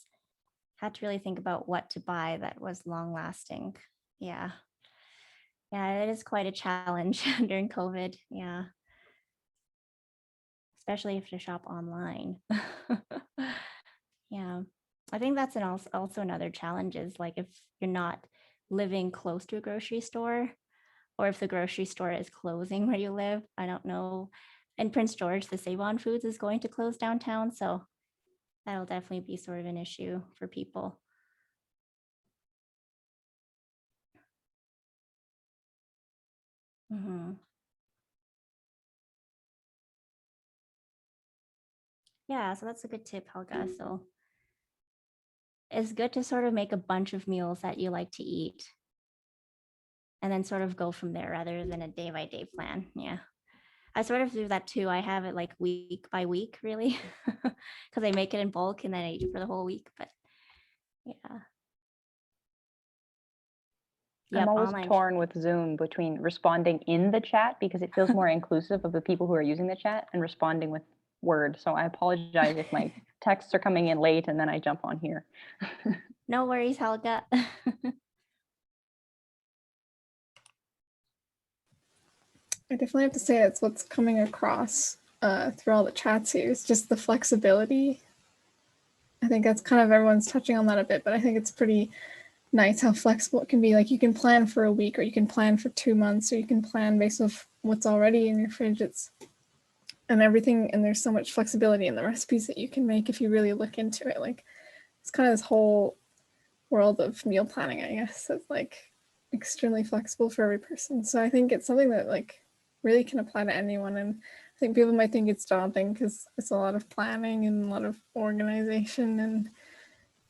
Had to really think about what to buy that was long lasting. Yeah. Yeah, it is quite a challenge during COVID. Yeah. Especially if you shop online. Yeah. I think that's also another challenge is like if you're not living close to a grocery store, or if the grocery store is closing where you live. I don't know. In Prince George, the Save On Foods is going to close downtown. So that'll definitely be sort of an issue for people. Mm-hmm. Yeah, so that's a good tip, Helga. So it's good to sort of make a bunch of meals that you like to eat and then sort of go from there rather than a day by day plan. Yeah. I sort of do that too. I have it like week by week, really, because I make it in bulk and then I eat it for the whole week. But yeah. I'm Yep, always online. torn with Zoom between responding in the chat because it feels more inclusive of the people who are using the chat and responding with word. So I apologize if my texts are coming in late and then I jump on here. No worries, Helga. I definitely have to say it's what's coming across through all the chats here. It's just the flexibility. I think that's kind of everyone's touching on that a bit, but I think it's pretty nice how flexible it can be. Like you can plan for a week, or you can plan for 2 months, or you can plan based off what's already in your fridge. It's and everything, and there's so much flexibility in the recipes that you can make if you really look into it. Like it's kind of this whole world of meal planning, I guess, that's like extremely flexible for every person. So I think it's something that like really can apply to anyone. And I think people might think it's daunting because it's a lot of planning and a lot of organization, and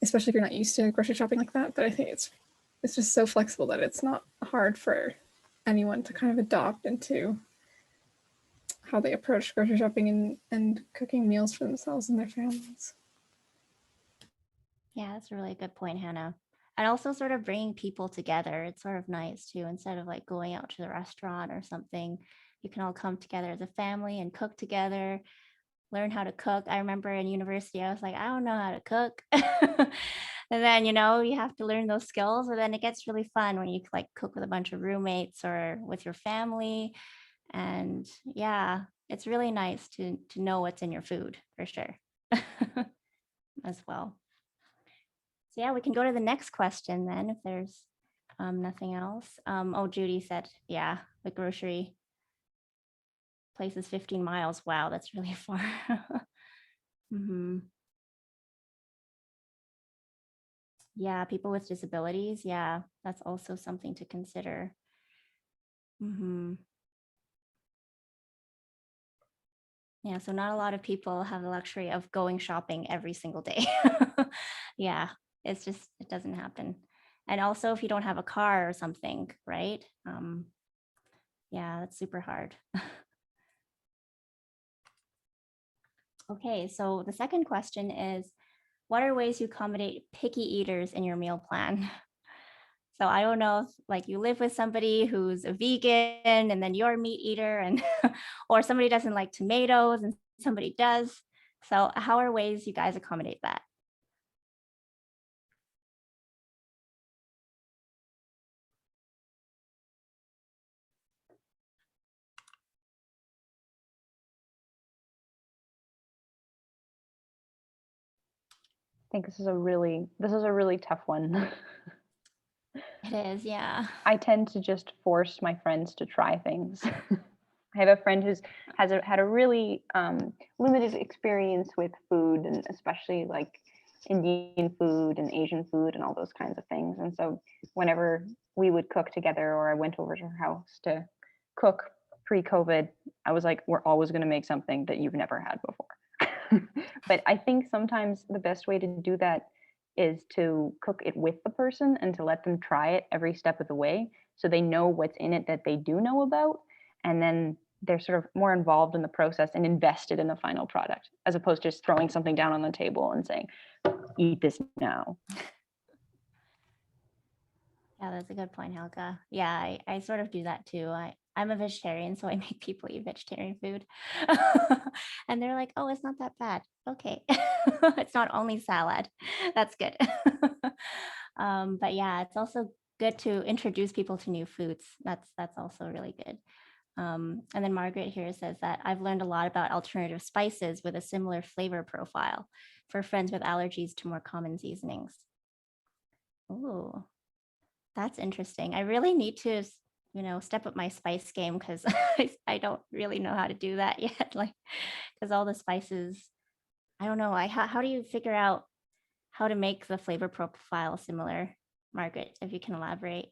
especially if you're not used to grocery shopping like that. But I think it's just so flexible that it's not hard for anyone to kind of adopt into how they approach grocery shopping and cooking meals for themselves and their families. Yeah, that's a really good point, Hannah. And also sort of bringing people together. It's sort of nice too, instead of like going out to the restaurant or something, you can all come together as a family and cook together, learn how to cook. I remember in university, I was like, I don't know how to cook. And then, you know, you have to learn those skills, and then it gets really fun when you like cook with a bunch of roommates or with your family. And yeah, it's really nice to know what's in your food for sure as well. So yeah, we can go to the next question then if there's nothing else. Oh, Judy said, yeah, the grocery place is 15 miles. Wow, that's really far. Yeah, people with disabilities. Yeah, that's also something to consider. Yeah, so not a lot of people have the luxury of going shopping every single day. Yeah, it's just, it doesn't happen. And also if you don't have a car or something, right? Yeah, that's super hard. Okay, so the second question is, what are ways you accommodate picky eaters in your meal plan? So I don't know if like you live with somebody who's a vegan and then you're a meat eater, and or somebody doesn't like tomatoes and somebody does. So how are ways you guys accommodate that? I think this is a really tough one. It is, yeah. I tend to just force my friends to try things. I have a friend who's had a really limited experience with food, and especially like Indian food and Asian food and all those kinds of things. And so whenever we would cook together, or I went over to her house to cook pre-COVID, I was like, we're always going to make something that you've never had before. But I think sometimes the best way to do that is to cook it with the person and to let them try it every step of the way, so they know what's in it that they do know about, and then they're sort of more involved in the process and invested in the final product, as opposed to just throwing something down on the table and saying, eat this now. Yeah, that's a good point, Helga. Yeah, I sort of do that too. I'm a vegetarian, so I make people eat vegetarian food. And they're like, oh, it's not that bad. Okay. It's not only salad. That's good. But yeah, it's also good to introduce people to new foods. That's also really good. And then Margaret here says that I've learned a lot about alternative spices with a similar flavor profile for friends with allergies to more common seasonings. Oh, that's interesting. I really need to, you know, step up my spice game, because I don't really know how to do that yet. Like, because all the spices, I don't know. How do you figure out how to make the flavor profile similar, Margaret, if you can elaborate?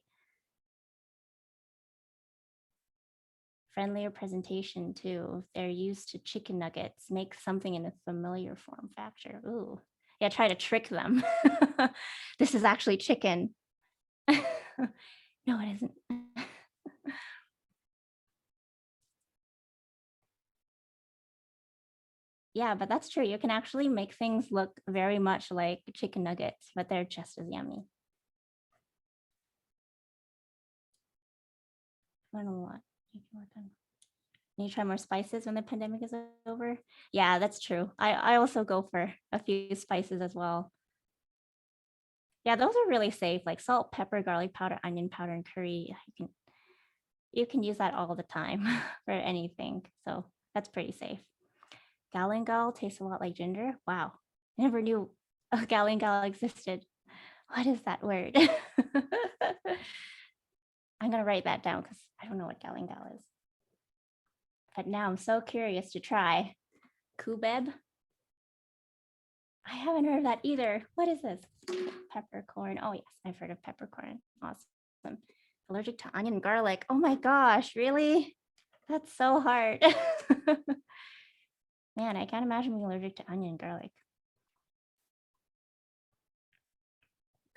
Friendlier presentation too. If they're used to chicken nuggets, make something in a familiar form factor. Ooh, yeah, try to trick them. This is actually chicken. No, it isn't. Yeah, but that's true. You can actually make things look very much like chicken nuggets, but they're just as yummy. I don't know what you can work on. Need to try more spices when the pandemic is over? Yeah, that's true. I also go for a few spices as well. Yeah, those are really safe, like salt, pepper, garlic powder, onion powder, and curry. You can use that all the time for anything. So that's pretty safe. Galangal tastes a lot like ginger. Wow, I never knew a galangal existed. What is that word? I'm gonna write that down because I don't know what galangal is. but now I'm so curious to try. Kubeb. I haven't heard of that either. What is this? Peppercorn. Oh yes, I've heard of peppercorn. Awesome. Allergic to onion and garlic. Oh my gosh, really? That's so hard. Man, I can't imagine being allergic to onion and garlic.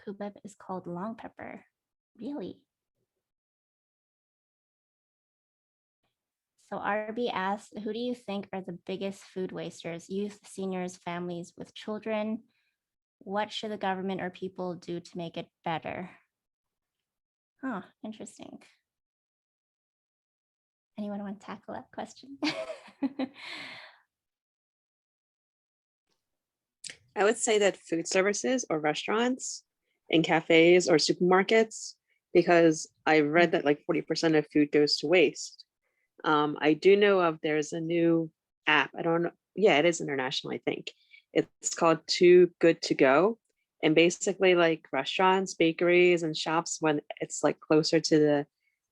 Kubeb is called long pepper. Really? So RB asked, who do you think are the biggest food wasters? Youth, seniors, families with children? What should the government or people do to make it better? Huh, interesting. Anyone want to tackle that question? I would say that food services or restaurants and cafes or supermarkets, because I read that like 40% of food goes to waste. I do know of there's a new app. I don't know. Yeah, it is international, I think. It's called Too Good to Go. And basically like restaurants, bakeries, and shops, when it's like closer to the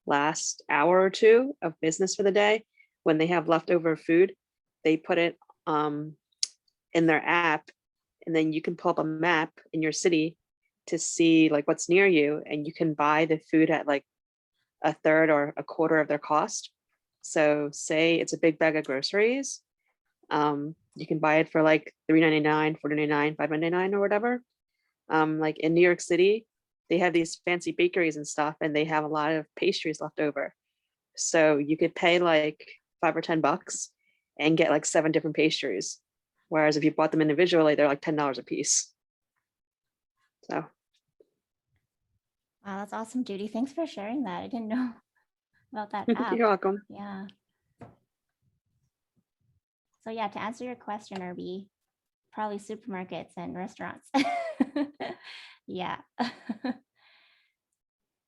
last hour or two of business for the day, when they have leftover food, they put it in their app, and then you can pull up a map in your city to see like what's near you, and you can buy the food at like a third or a quarter of their cost. So say it's a big bag of groceries, you can buy it for like $3.99, $4.99, $5.99 or whatever. Like in New York City, they have these fancy bakeries and stuff, and they have a lot of pastries left over. So you could pay like $5 or $10 and get like 7 different pastries. Whereas if you bought them individually, they're like $10 a piece. So. Wow, that's awesome, Judy. Thanks for sharing that. I didn't know about that app. You're welcome. Yeah. So yeah, to answer your question, Irby, probably supermarkets and restaurants. Yeah.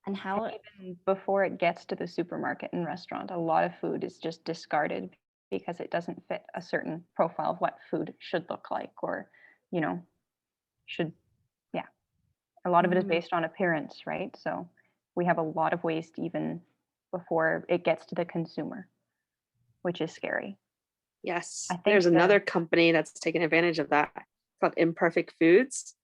And how even before it gets to the supermarket and restaurant, a lot of food is just discarded because it doesn't fit a certain profile of what food should look like, or, you know, should, yeah. A lot of it is based on appearance, right? So we have a lot of waste even before it gets to the consumer, which is scary. Yes, I think there's another company that's taken advantage of that called Imperfect Foods.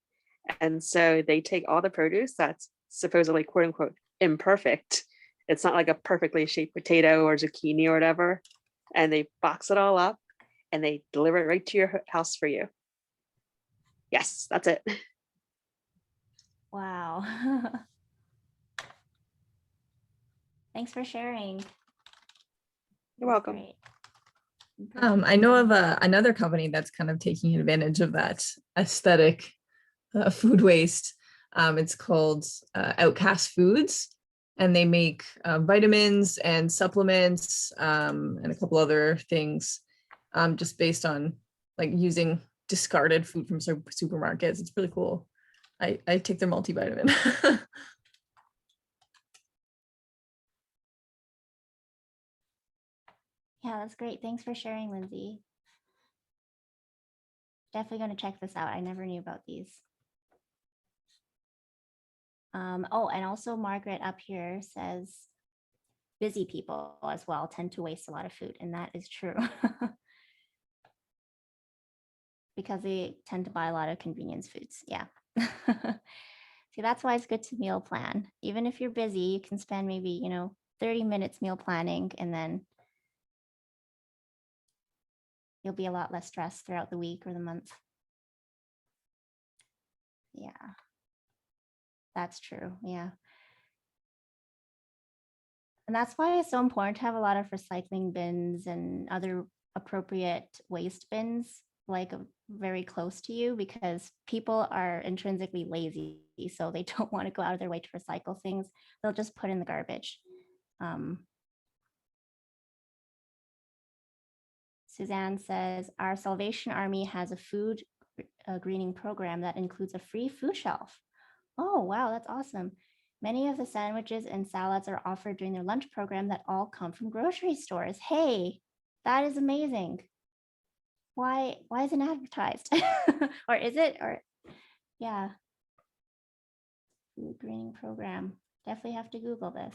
And so they take all the produce that's supposedly quote unquote imperfect. It's not like a perfectly shaped potato or zucchini or whatever. And they box it all up and they deliver it right to your house for you. Yes, that's it. Wow. Thanks for sharing. You're welcome. Great. I know of another company that's kind of taking advantage of that aesthetic food waste. It's called Outcast Foods, and they make vitamins and supplements and a couple other things just based on like using discarded food from supermarkets. It's really cool. I take their multivitamin. Yeah, that's great. Thanks for sharing, Lindsay. Definitely going to check this out. I never knew about these. Oh, and also Margaret up here says busy people as well tend to waste a lot of food, and that is true. Because they tend to buy a lot of convenience foods. Yeah. See, that's why it's good to meal plan. Even if you're busy, you can spend maybe, 30 minutes meal planning, and then you'll be a lot less stressed throughout the week or the month. Yeah, that's true. Yeah. And that's why it's so important to have a lot of recycling bins and other appropriate waste bins, like very close to you, because people are intrinsically lazy. So they don't want to go out of their way to recycle things. They'll just put in the garbage. Suzanne says, our Salvation Army has a food greening program that includes a free food shelf. Oh, wow, that's awesome. Many of the sandwiches and salads are offered during their lunch program that all come from grocery stores. Hey, that is amazing. Why isn't it advertised? Or is it? Or yeah. Food greening program. Definitely have to Google this.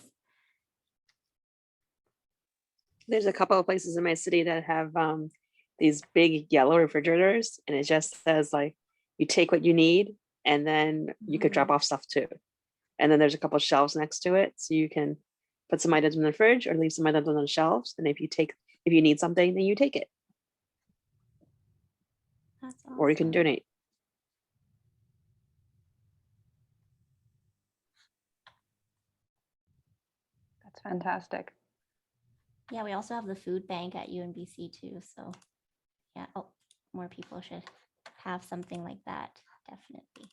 There's a couple of places in my city that have these big yellow refrigerators, and it just says like, you take what you need, and then you could drop off stuff too. And then there's a couple of shelves next to it, so you can put some items in the fridge or leave some items on the shelves. And if you need something, then you take it, That's or you can awesome. donate. That's fantastic. Yeah, we also have the food bank at UNBC too. So yeah, oh, more people should have something like that, definitely.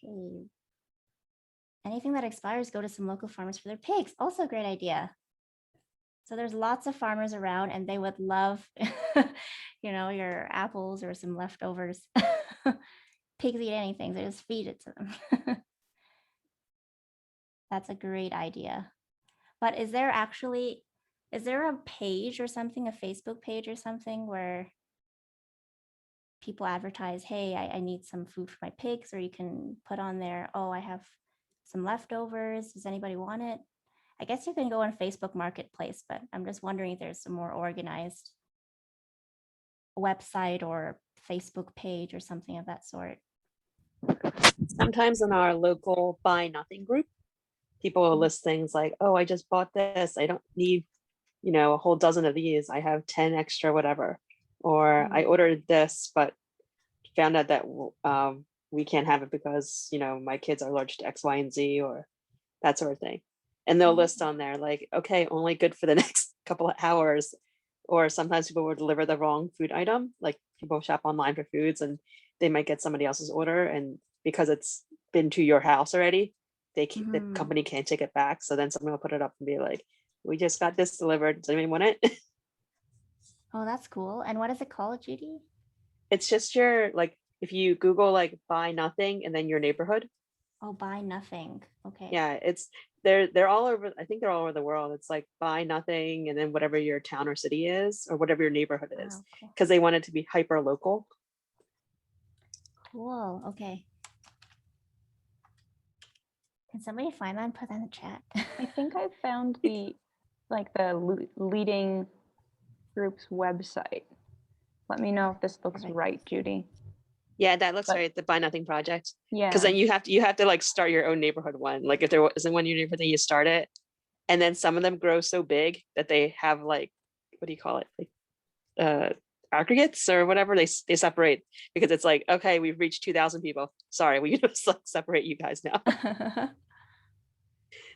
Okay. Anything that expires, go to some local farmers for their pigs. Also a great idea. So there's lots of farmers around and they would love, your apples or some leftovers. Pigs eat anything, so just feed it to them. That's a great idea. But is there a page or something, a Facebook page or something where people advertise, hey, I need some food for my pigs, or you can put on there, oh, I have some leftovers. Does anybody want it? I guess you can go on Facebook Marketplace, but I'm just wondering if there's some more organized website or Facebook page or something of that sort. Sometimes in our local buy nothing group, people will list things like, oh, I just bought this. I don't need, a whole dozen of these. I have 10 extra, whatever. Or I ordered this, but found out that we can't have it because, my kids are allergic to X, Y, and Z, or that sort of thing. And they'll list on there like, okay, only good for the next couple of hours. Or sometimes people will deliver the wrong food item. Like people shop online for foods and they might get somebody else's order. And because it's been to your house already, the company can't take it back. So then someone will put it up and be like, we just got this delivered. Does anyone want it? Oh, that's cool. And what is it called, Judy? It's just your, like, if you Google like buy nothing and then your neighborhood. Oh, buy nothing. Okay. Yeah, they're all over. I think they're all over the world. It's like buy nothing and then whatever your town or city is or whatever your neighborhood is, Wow, because they want it to be hyper local. Cool. Okay. Can somebody find that and put that in the chat? I think I found the leading group's website. Let me know if this looks right, Judy. Yeah, that looks right. The Buy Nothing Project. Yeah. Because then you have to like start your own neighborhood one. Like if there isn't one in your neighborhood, then you start it. And then some of them grow so big that they have like, what do you call it? Like aggregates or whatever. They separate because it's like, okay, we've reached 2,000 people. Sorry, we just like separate you guys now.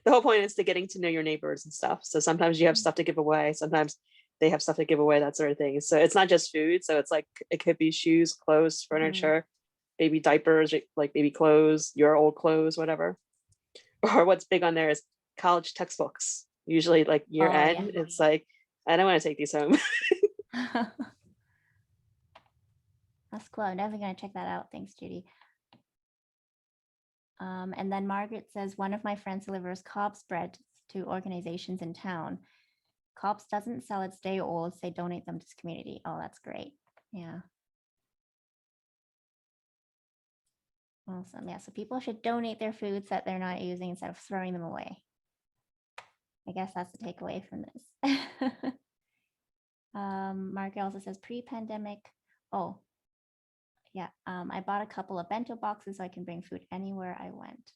The whole point is to getting to know your neighbors and stuff. So sometimes you have stuff to give away. Sometimes they have stuff to give away, that sort of thing. So it's not just food. So it's like, it could be shoes, clothes, furniture, baby diapers, like baby clothes, your old clothes, whatever. Or what's big on there is college textbooks. Usually like year end, it's like, I don't want to take these home. That's cool. I'm definitely going to check that out. Thanks, Judy. And then Margaret says, one of my friends delivers Cobb's bread to organizations in town. Cobb's doesn't sell its day olds. They donate them to the community. Oh, that's great. Yeah. Awesome. Yeah. So people should donate their foods that they're not using instead of throwing them away. I guess that's the takeaway from this. Margaret also says pre-pandemic. Oh, yeah. I bought a couple of bento boxes so I can bring food anywhere I went.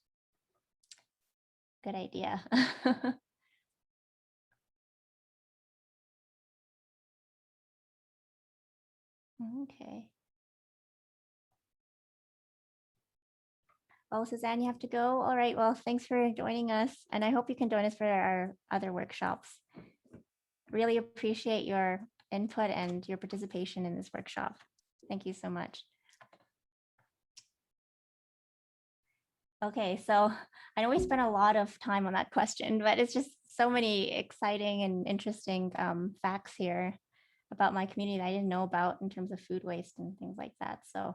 Good idea. Okay. Oh, Suzanne, you have to go. All right. Well, thanks for joining us. And I hope you can join us for our other workshops. Really appreciate your input and your participation in this workshop. Thank you so much. Okay, so I know we spent a lot of time on that question, but it's just so many exciting and interesting facts here about my community that I didn't know about in terms of food waste and things like that. So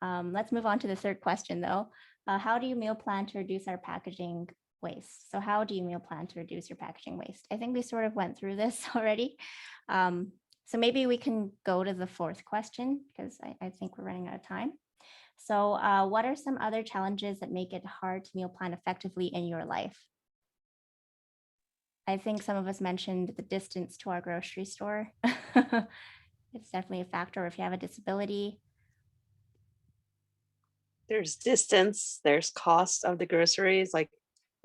let's move on to the third question though. How do you meal plan to reduce our packaging waste? So how do you meal plan to reduce your packaging waste? I think we sort of went through this already. So maybe we can go to the fourth question because I think we're running out of time. So what are some other challenges that make it hard to meal plan effectively in your life? I think some of us mentioned the distance to our grocery store. It's definitely a factor if you have a disability. There's distance, there's cost of the groceries, like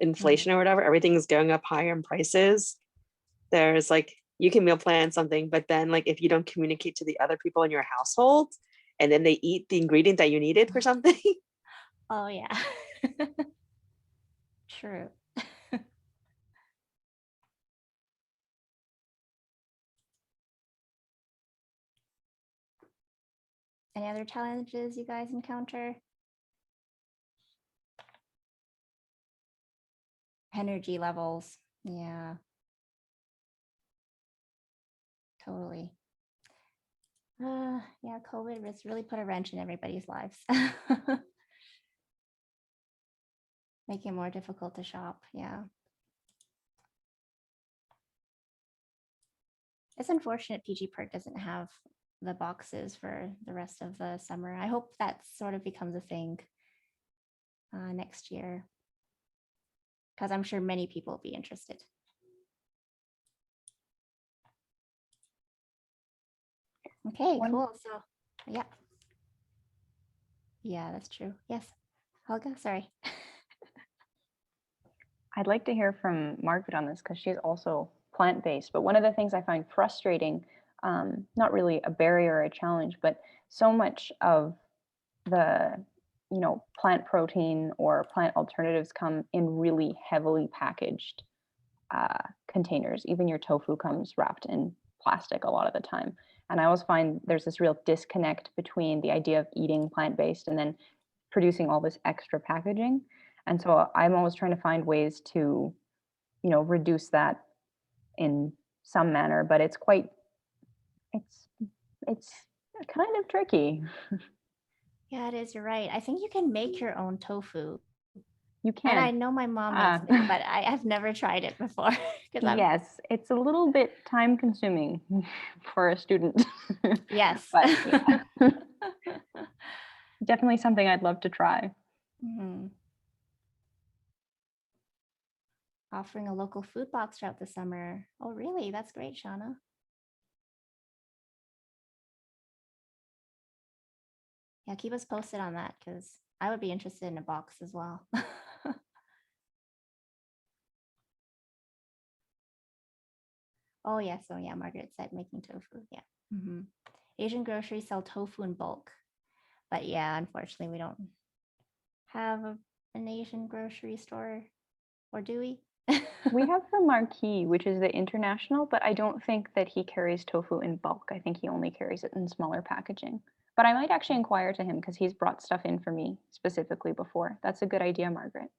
Mm-hmm. inflation or whatever, everything is going up higher in prices. There's like, you can meal plan something, but then like if you don't communicate to the other people in your household and then they eat the ingredient that you needed for something. Oh yeah. True. Any other challenges you guys encounter? Energy levels. Yeah. Totally. Yeah, COVID has really put a wrench in everybody's lives. Making it more difficult to shop. Yeah. It's unfortunate PG Park doesn't have the boxes for the rest of the summer. I hope that sort of becomes a thing next year, because I'm sure many people will be interested. Okay, cool. So, yeah. Yeah, that's true. Yes. Helga, sorry. I'd like to hear from Margaret on this because she's also plant-based. But one of the things I find frustrating, not really a barrier or a challenge, but so much of the plant protein or plant alternatives come in really heavily packaged containers. Even your tofu comes wrapped in plastic a lot of the time. And I always find there's this real disconnect between the idea of eating plant-based and then producing all this extra packaging. And so I'm always trying to find ways to, reduce that in some manner, but it's kind of tricky. Yeah, it is. You're right. I think you can make your own tofu. You can. And I know my mom makes it, but I've never tried it before. Yes, it's a little bit time consuming for a student. Yes. But yeah. Definitely something I'd love to try. Mm-hmm. Offering a local food box throughout the summer. Oh, really? That's great, Shauna. Yeah, keep us posted on that because I would be interested in a box as well. Oh, yeah. So, yeah, Margaret said making tofu. Yeah. Mm-hmm. Asian groceries sell tofu in bulk. But yeah, unfortunately, we don't have an Asian grocery store, or do we? We have the Marquee, which is the international, but I don't think that he carries tofu in bulk. I think he only carries it in smaller packaging. But I might actually inquire to him because he's brought stuff in for me specifically before. That's a good idea, Margaret.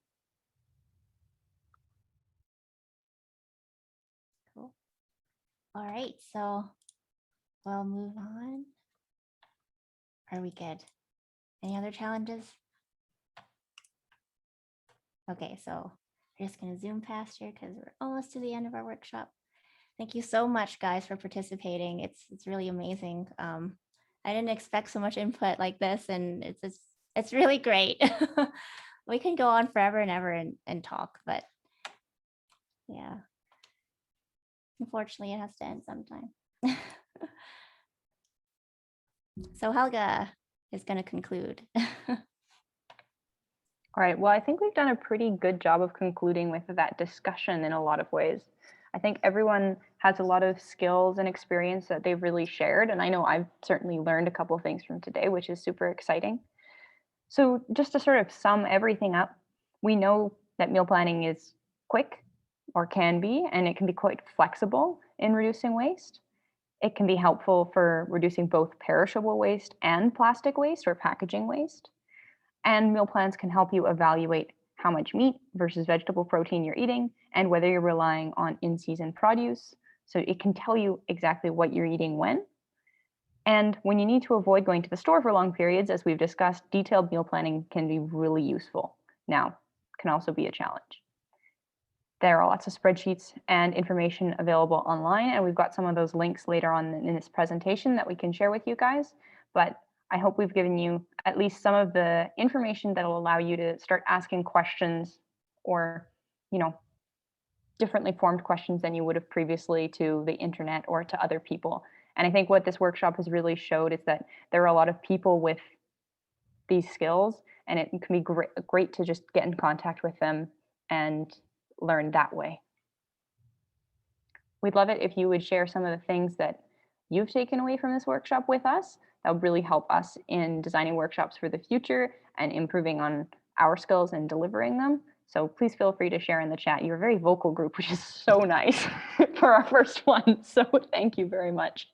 Cool. All right, so we'll move on. Are we good? Any other challenges? Okay, so we're just going to zoom past here because we're almost to the end of our workshop. Thank you so much, guys, for participating. It's really amazing. I didn't expect so much input like this, and it's really great. We can go on forever and ever and talk, but yeah, unfortunately, it has to end sometime. So Helga is going to conclude. All right, well, I think we've done a pretty good job of concluding with that discussion in a lot of ways. I think everyone has a lot of skills and experience that they've really shared, and I know I've certainly learned a couple of things from today, which is super exciting. So just to sort of sum everything up, we know that meal planning is quick, or can be, and it can be quite flexible in reducing waste. It can be helpful for reducing both perishable waste and plastic waste or packaging waste. And meal plans can help you evaluate how much meat versus vegetable protein you're eating and whether you're relying on in-season produce. So it can tell you exactly what you're eating when. And when you need to avoid going to the store for long periods, as we've discussed, detailed meal planning can be really useful. Now, can also be a challenge. There are lots of spreadsheets and information available online, and we've got some of those links later on in this presentation that we can share with you guys. But I hope we've given you at least some of the information that will allow you to start asking questions, or, you know, differently formed questions than you would have previously to the internet or to other people. And I think what this workshop has really showed is that there are a lot of people with these skills, and it can be great to just get in contact with them and learn that way. We'd love it if you would share some of the things that you've taken away from this workshop with us. That would really help us in designing workshops for the future and improving on our skills and delivering them. So please feel free to share in the chat. You're a very vocal group, which is so nice for our first one. So thank you very much.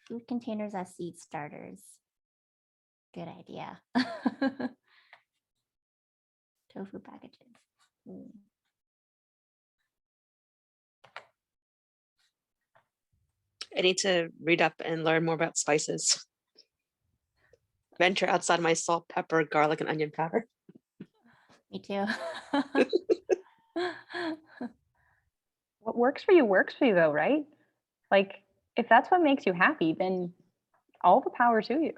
Food containers as seed starters. Good idea. Tofu packages. I need to read up and learn more about spices. Venture outside my salt, pepper, garlic, and onion powder. Me too. What works for you though, right? Like, if that's what makes you happy, then all the power to you.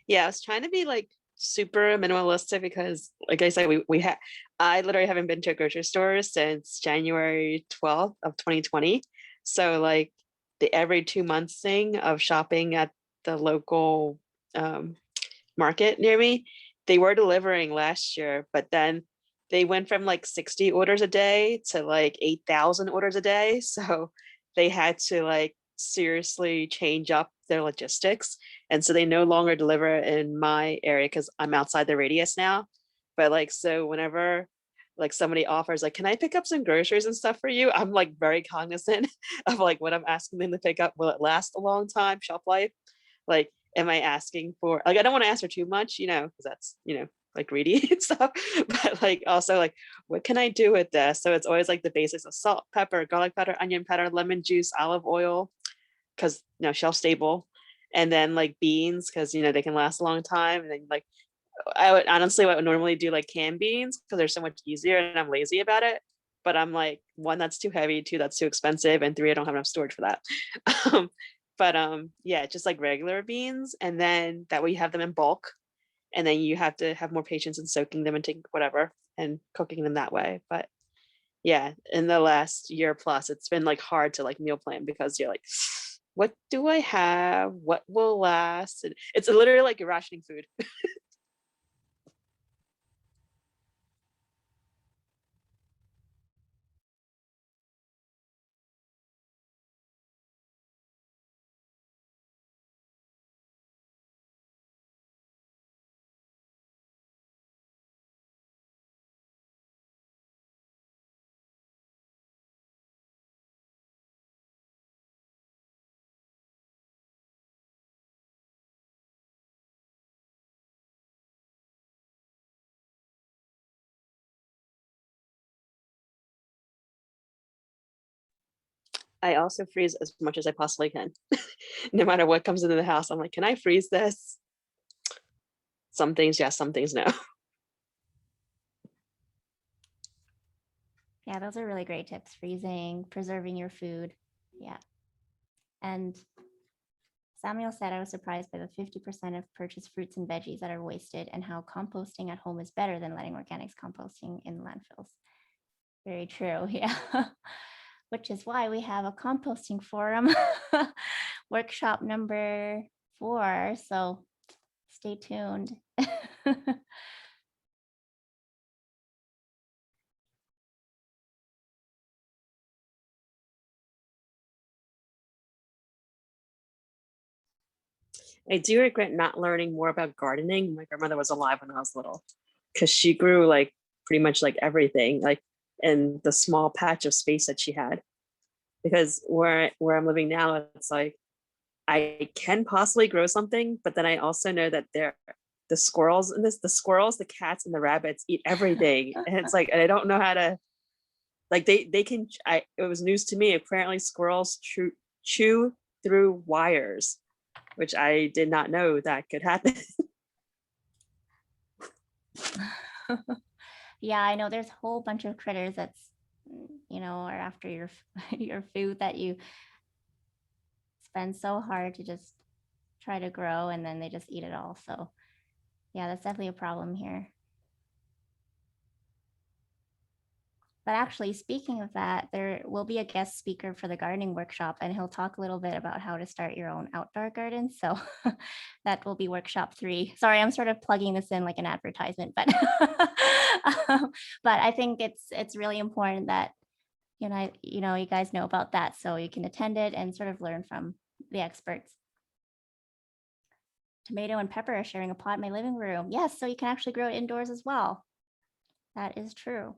Yeah, I was trying to be like super minimalistic because, like I said, I literally haven't been to a grocery store since January 12th of 2020. So like the every 2 months thing of shopping at the local market near me, they were delivering last year, but then they went from like 60 orders a day to like 8,000 orders a day. So they had to like seriously change up their logistics. And so they no longer deliver in my area because I'm outside the radius now. But like, so whenever like somebody offers like, can I pick up some groceries and stuff for you? I'm like very cognizant of like what I'm asking them to pick up. Will it last a long time, shelf life? Like, am I asking for, like, I don't want to ask for too much, you know, because that's, you know, like greedy and stuff, but like also like, what can I do with this? So it's always like the basics of salt, pepper, garlic powder, onion powder, lemon juice, olive oil, because, you know, shelf stable. And then like beans, because, you know, they can last a long time. And then like, I would normally do like canned beans because they're so much easier and I'm lazy about it. But I'm like, one, that's too heavy, two, that's too expensive, and three, I don't have enough storage for that. But yeah, just like regular beans, and then that way you have them in bulk, and then you have to have more patience in soaking them and taking whatever and cooking them that way. But yeah, in the last year plus, it's been like hard to like meal plan because you're like, what do I have? What will last? And it's literally like you're rationing food. I also freeze as much as I possibly can. No matter what comes into the house, I'm like, can I freeze this? Some things yes, some things no. Yeah, those are really great tips. Freezing, preserving your food. Yeah. And Samuel said, I was surprised by the 50% of purchased fruits and veggies that are wasted and how composting at home is better than letting organics composting in landfills. Very true. Yeah. Which is why we have a composting forum workshop number 4. So stay tuned. I do regret not learning more about gardening. My grandmother was alive when I was little because she grew like pretty much like everything, like in the small patch of space that she had. Because where I'm living now, it's like I can possibly grow something, but then I also know that the squirrels and the squirrels, the cats, and the rabbits eat everything, and it's like, and I don't know how to, like they can. It was news to me. Apparently, squirrels chew through wires. which I did not know that could happen. Yeah, I know there's a whole bunch of critters that's, are after your your food that you spend so hard to just try to grow, and then they just eat it all. So yeah, that's definitely a problem here. But actually, speaking of that, there will be a guest speaker for the gardening workshop, and he'll talk a little bit about how to start your own outdoor garden. So that will be workshop 3. Sorry, I'm sort of plugging this in like an advertisement, but but I think it's really important that you guys know about that, so you can attend it and sort of learn from the experts. Tomato and pepper are sharing a pot in my living room. Yes, so you can actually grow it indoors as well. That is true.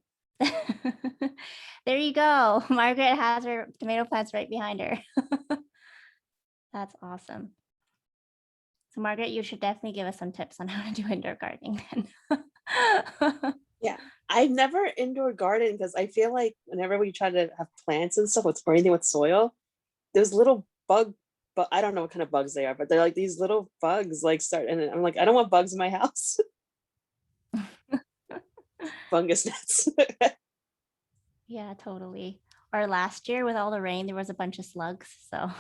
There you go. Margaret has her tomato plants right behind her. That's awesome. So Margaret, you should definitely give us some tips on how to do indoor gardening then. Yeah, I've never indoor gardened because I feel like whenever we try to have plants and stuff or anything with soil, those little but I don't know what kind of bugs they are, but they're like these little bugs like start, and I'm like, I don't want bugs in my house. Fungus nets. Yeah, totally. Or last year with all the rain, there was a bunch of slugs. So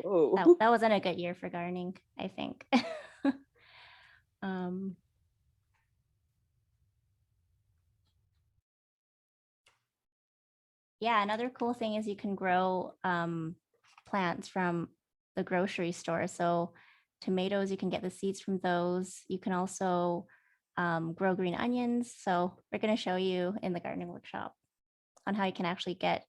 Whoa. that wasn't a good year for gardening, I think. Yeah, another cool thing is you can grow plants from the grocery store. So tomatoes, you can get the seeds from those. You can also grow green onions. So we're going to show you in the gardening workshop on how you can actually get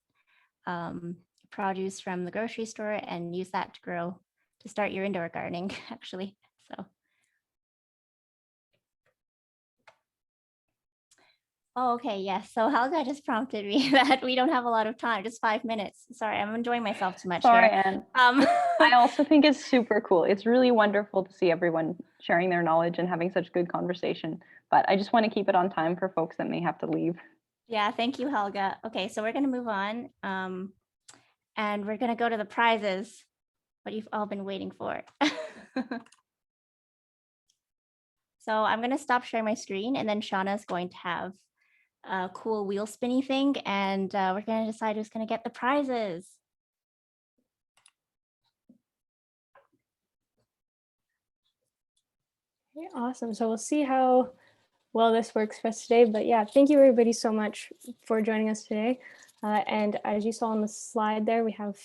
produce from the grocery store and use that to start your indoor gardening, actually. So. Oh, okay, yes. So Helga just prompted me that we don't have a lot of time, just 5 minutes. Sorry, I'm enjoying myself too much Sorry, here. Anne. I also think it's super cool. It's really wonderful to see everyone sharing their knowledge and having such good conversation. But I just want to keep it on time for folks that may have to leave. Yeah, thank you, Helga. Okay, so we're going to move on. And we're going to go to the prizes, what you've all been waiting for. So I'm going to stop sharing my screen, and then Shauna is going to have a cool wheel spinny thing, and we're going to decide who's going to get the prizes. Okay, awesome. So we'll see how well this works for us today. But yeah, thank you everybody so much for joining us today. And as you saw on the slide there, we have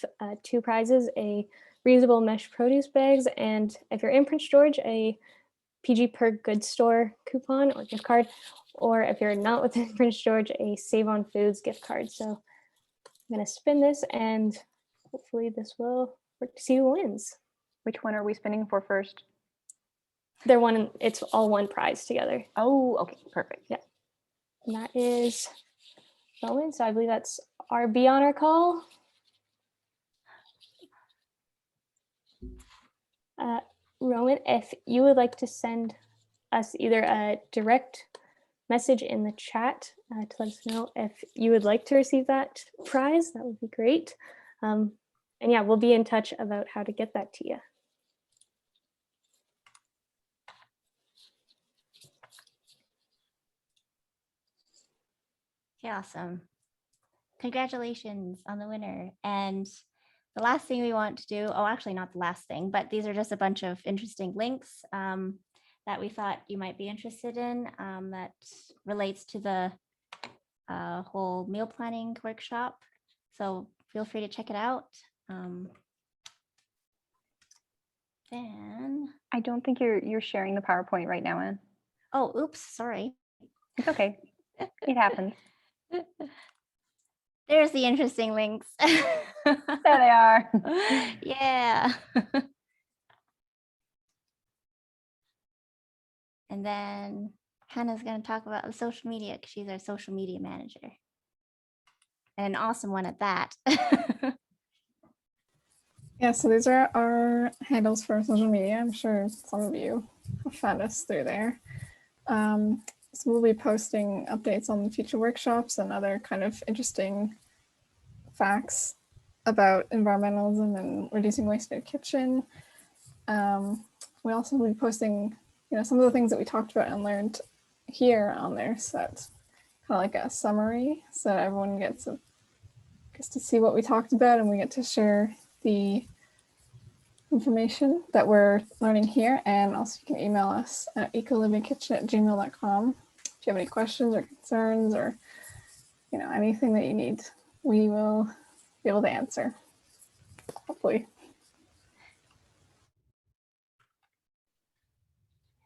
2 prizes, a reusable mesh produce bags, and if you're in Prince George, a PG per Good Store coupon or gift card, or if you're not within Prince George, a Save on Foods gift card. So I'm going to spin this, and hopefully this will work to see who wins. Which one are we spinning for first? It's all one prize together. Oh, okay, perfect. Yeah. And that is Rowan. So I believe that's RB on our call. Rowan, if you would like to send us either a direct message in the chat to let us know if you would like to receive that prize, that would be great. And yeah, we'll be in touch about how to get that to you. Okay, awesome. Congratulations on the winner. And the last thing we want to do, actually not the last thing, but these are just a bunch of interesting links that we thought you might be interested in that relates to the whole meal planning workshop. So feel free to check it out. Then I don't think you're sharing the PowerPoint right now, Anne. Oh, oops, sorry. It's okay. It happens. There's the interesting links. There they are. Yeah. And then Hannah's going to talk about the social media because she's our social media manager. And an awesome one at that. Yeah, so these are our handles for social media. I'm sure some of you have found us through there. So we'll be posting updates on future workshops and other kind of interesting facts about environmentalism and reducing waste in the kitchen. We also will be posting, some of the things that we talked about and learned here on there. So that's kind of like a summary, so that everyone gets to see what we talked about, and we get to share the information that we're learning here. And also you can email us at ecolivingkitchen@gmail.com if you have any questions or concerns or anything that you need. We will be able to answer, hopefully.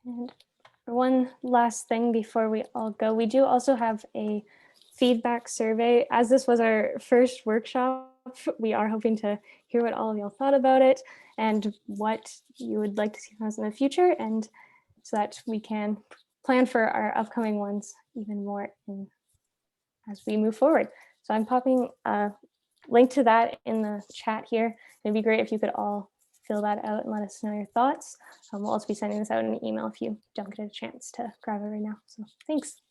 And one last thing before we all go, we do also have a feedback survey. As this was our first workshop, we are hoping to hear what all of y'all thought about it and what you would like to see from us in the future, and so that we can plan for our upcoming ones even more as we move forward. So I'm popping a link to that in the chat here. It'd be great if you could all fill that out and let us know your thoughts. We'll also be sending this out in an email if you don't get a chance to grab it right now. So thanks.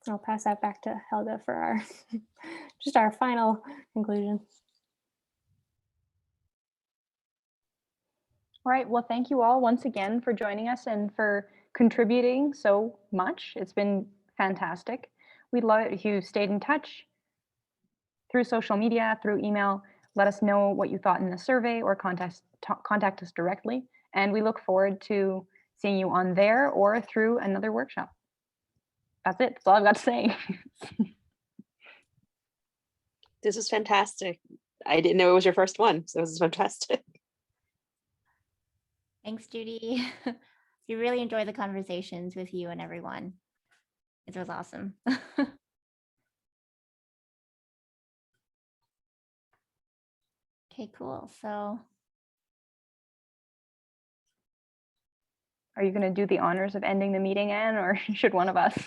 I'll pass that back to Helga for our just our final conclusion. All right, well, thank you all once again for joining us and for contributing so much. It's been fantastic. We'd love it if you stayed in touch through social media, through email. Let us know what you thought in the survey or contact us directly. And we look forward to seeing you on there or through another workshop. That's it. That's all I've got to say. This is fantastic. I didn't know it was your first one, so this is fantastic. Thanks, Judy. We really enjoyed the conversations with you and everyone. It was awesome. Okay, cool. So Are you going to do the honors of ending the meeting, Anne, or should one of us?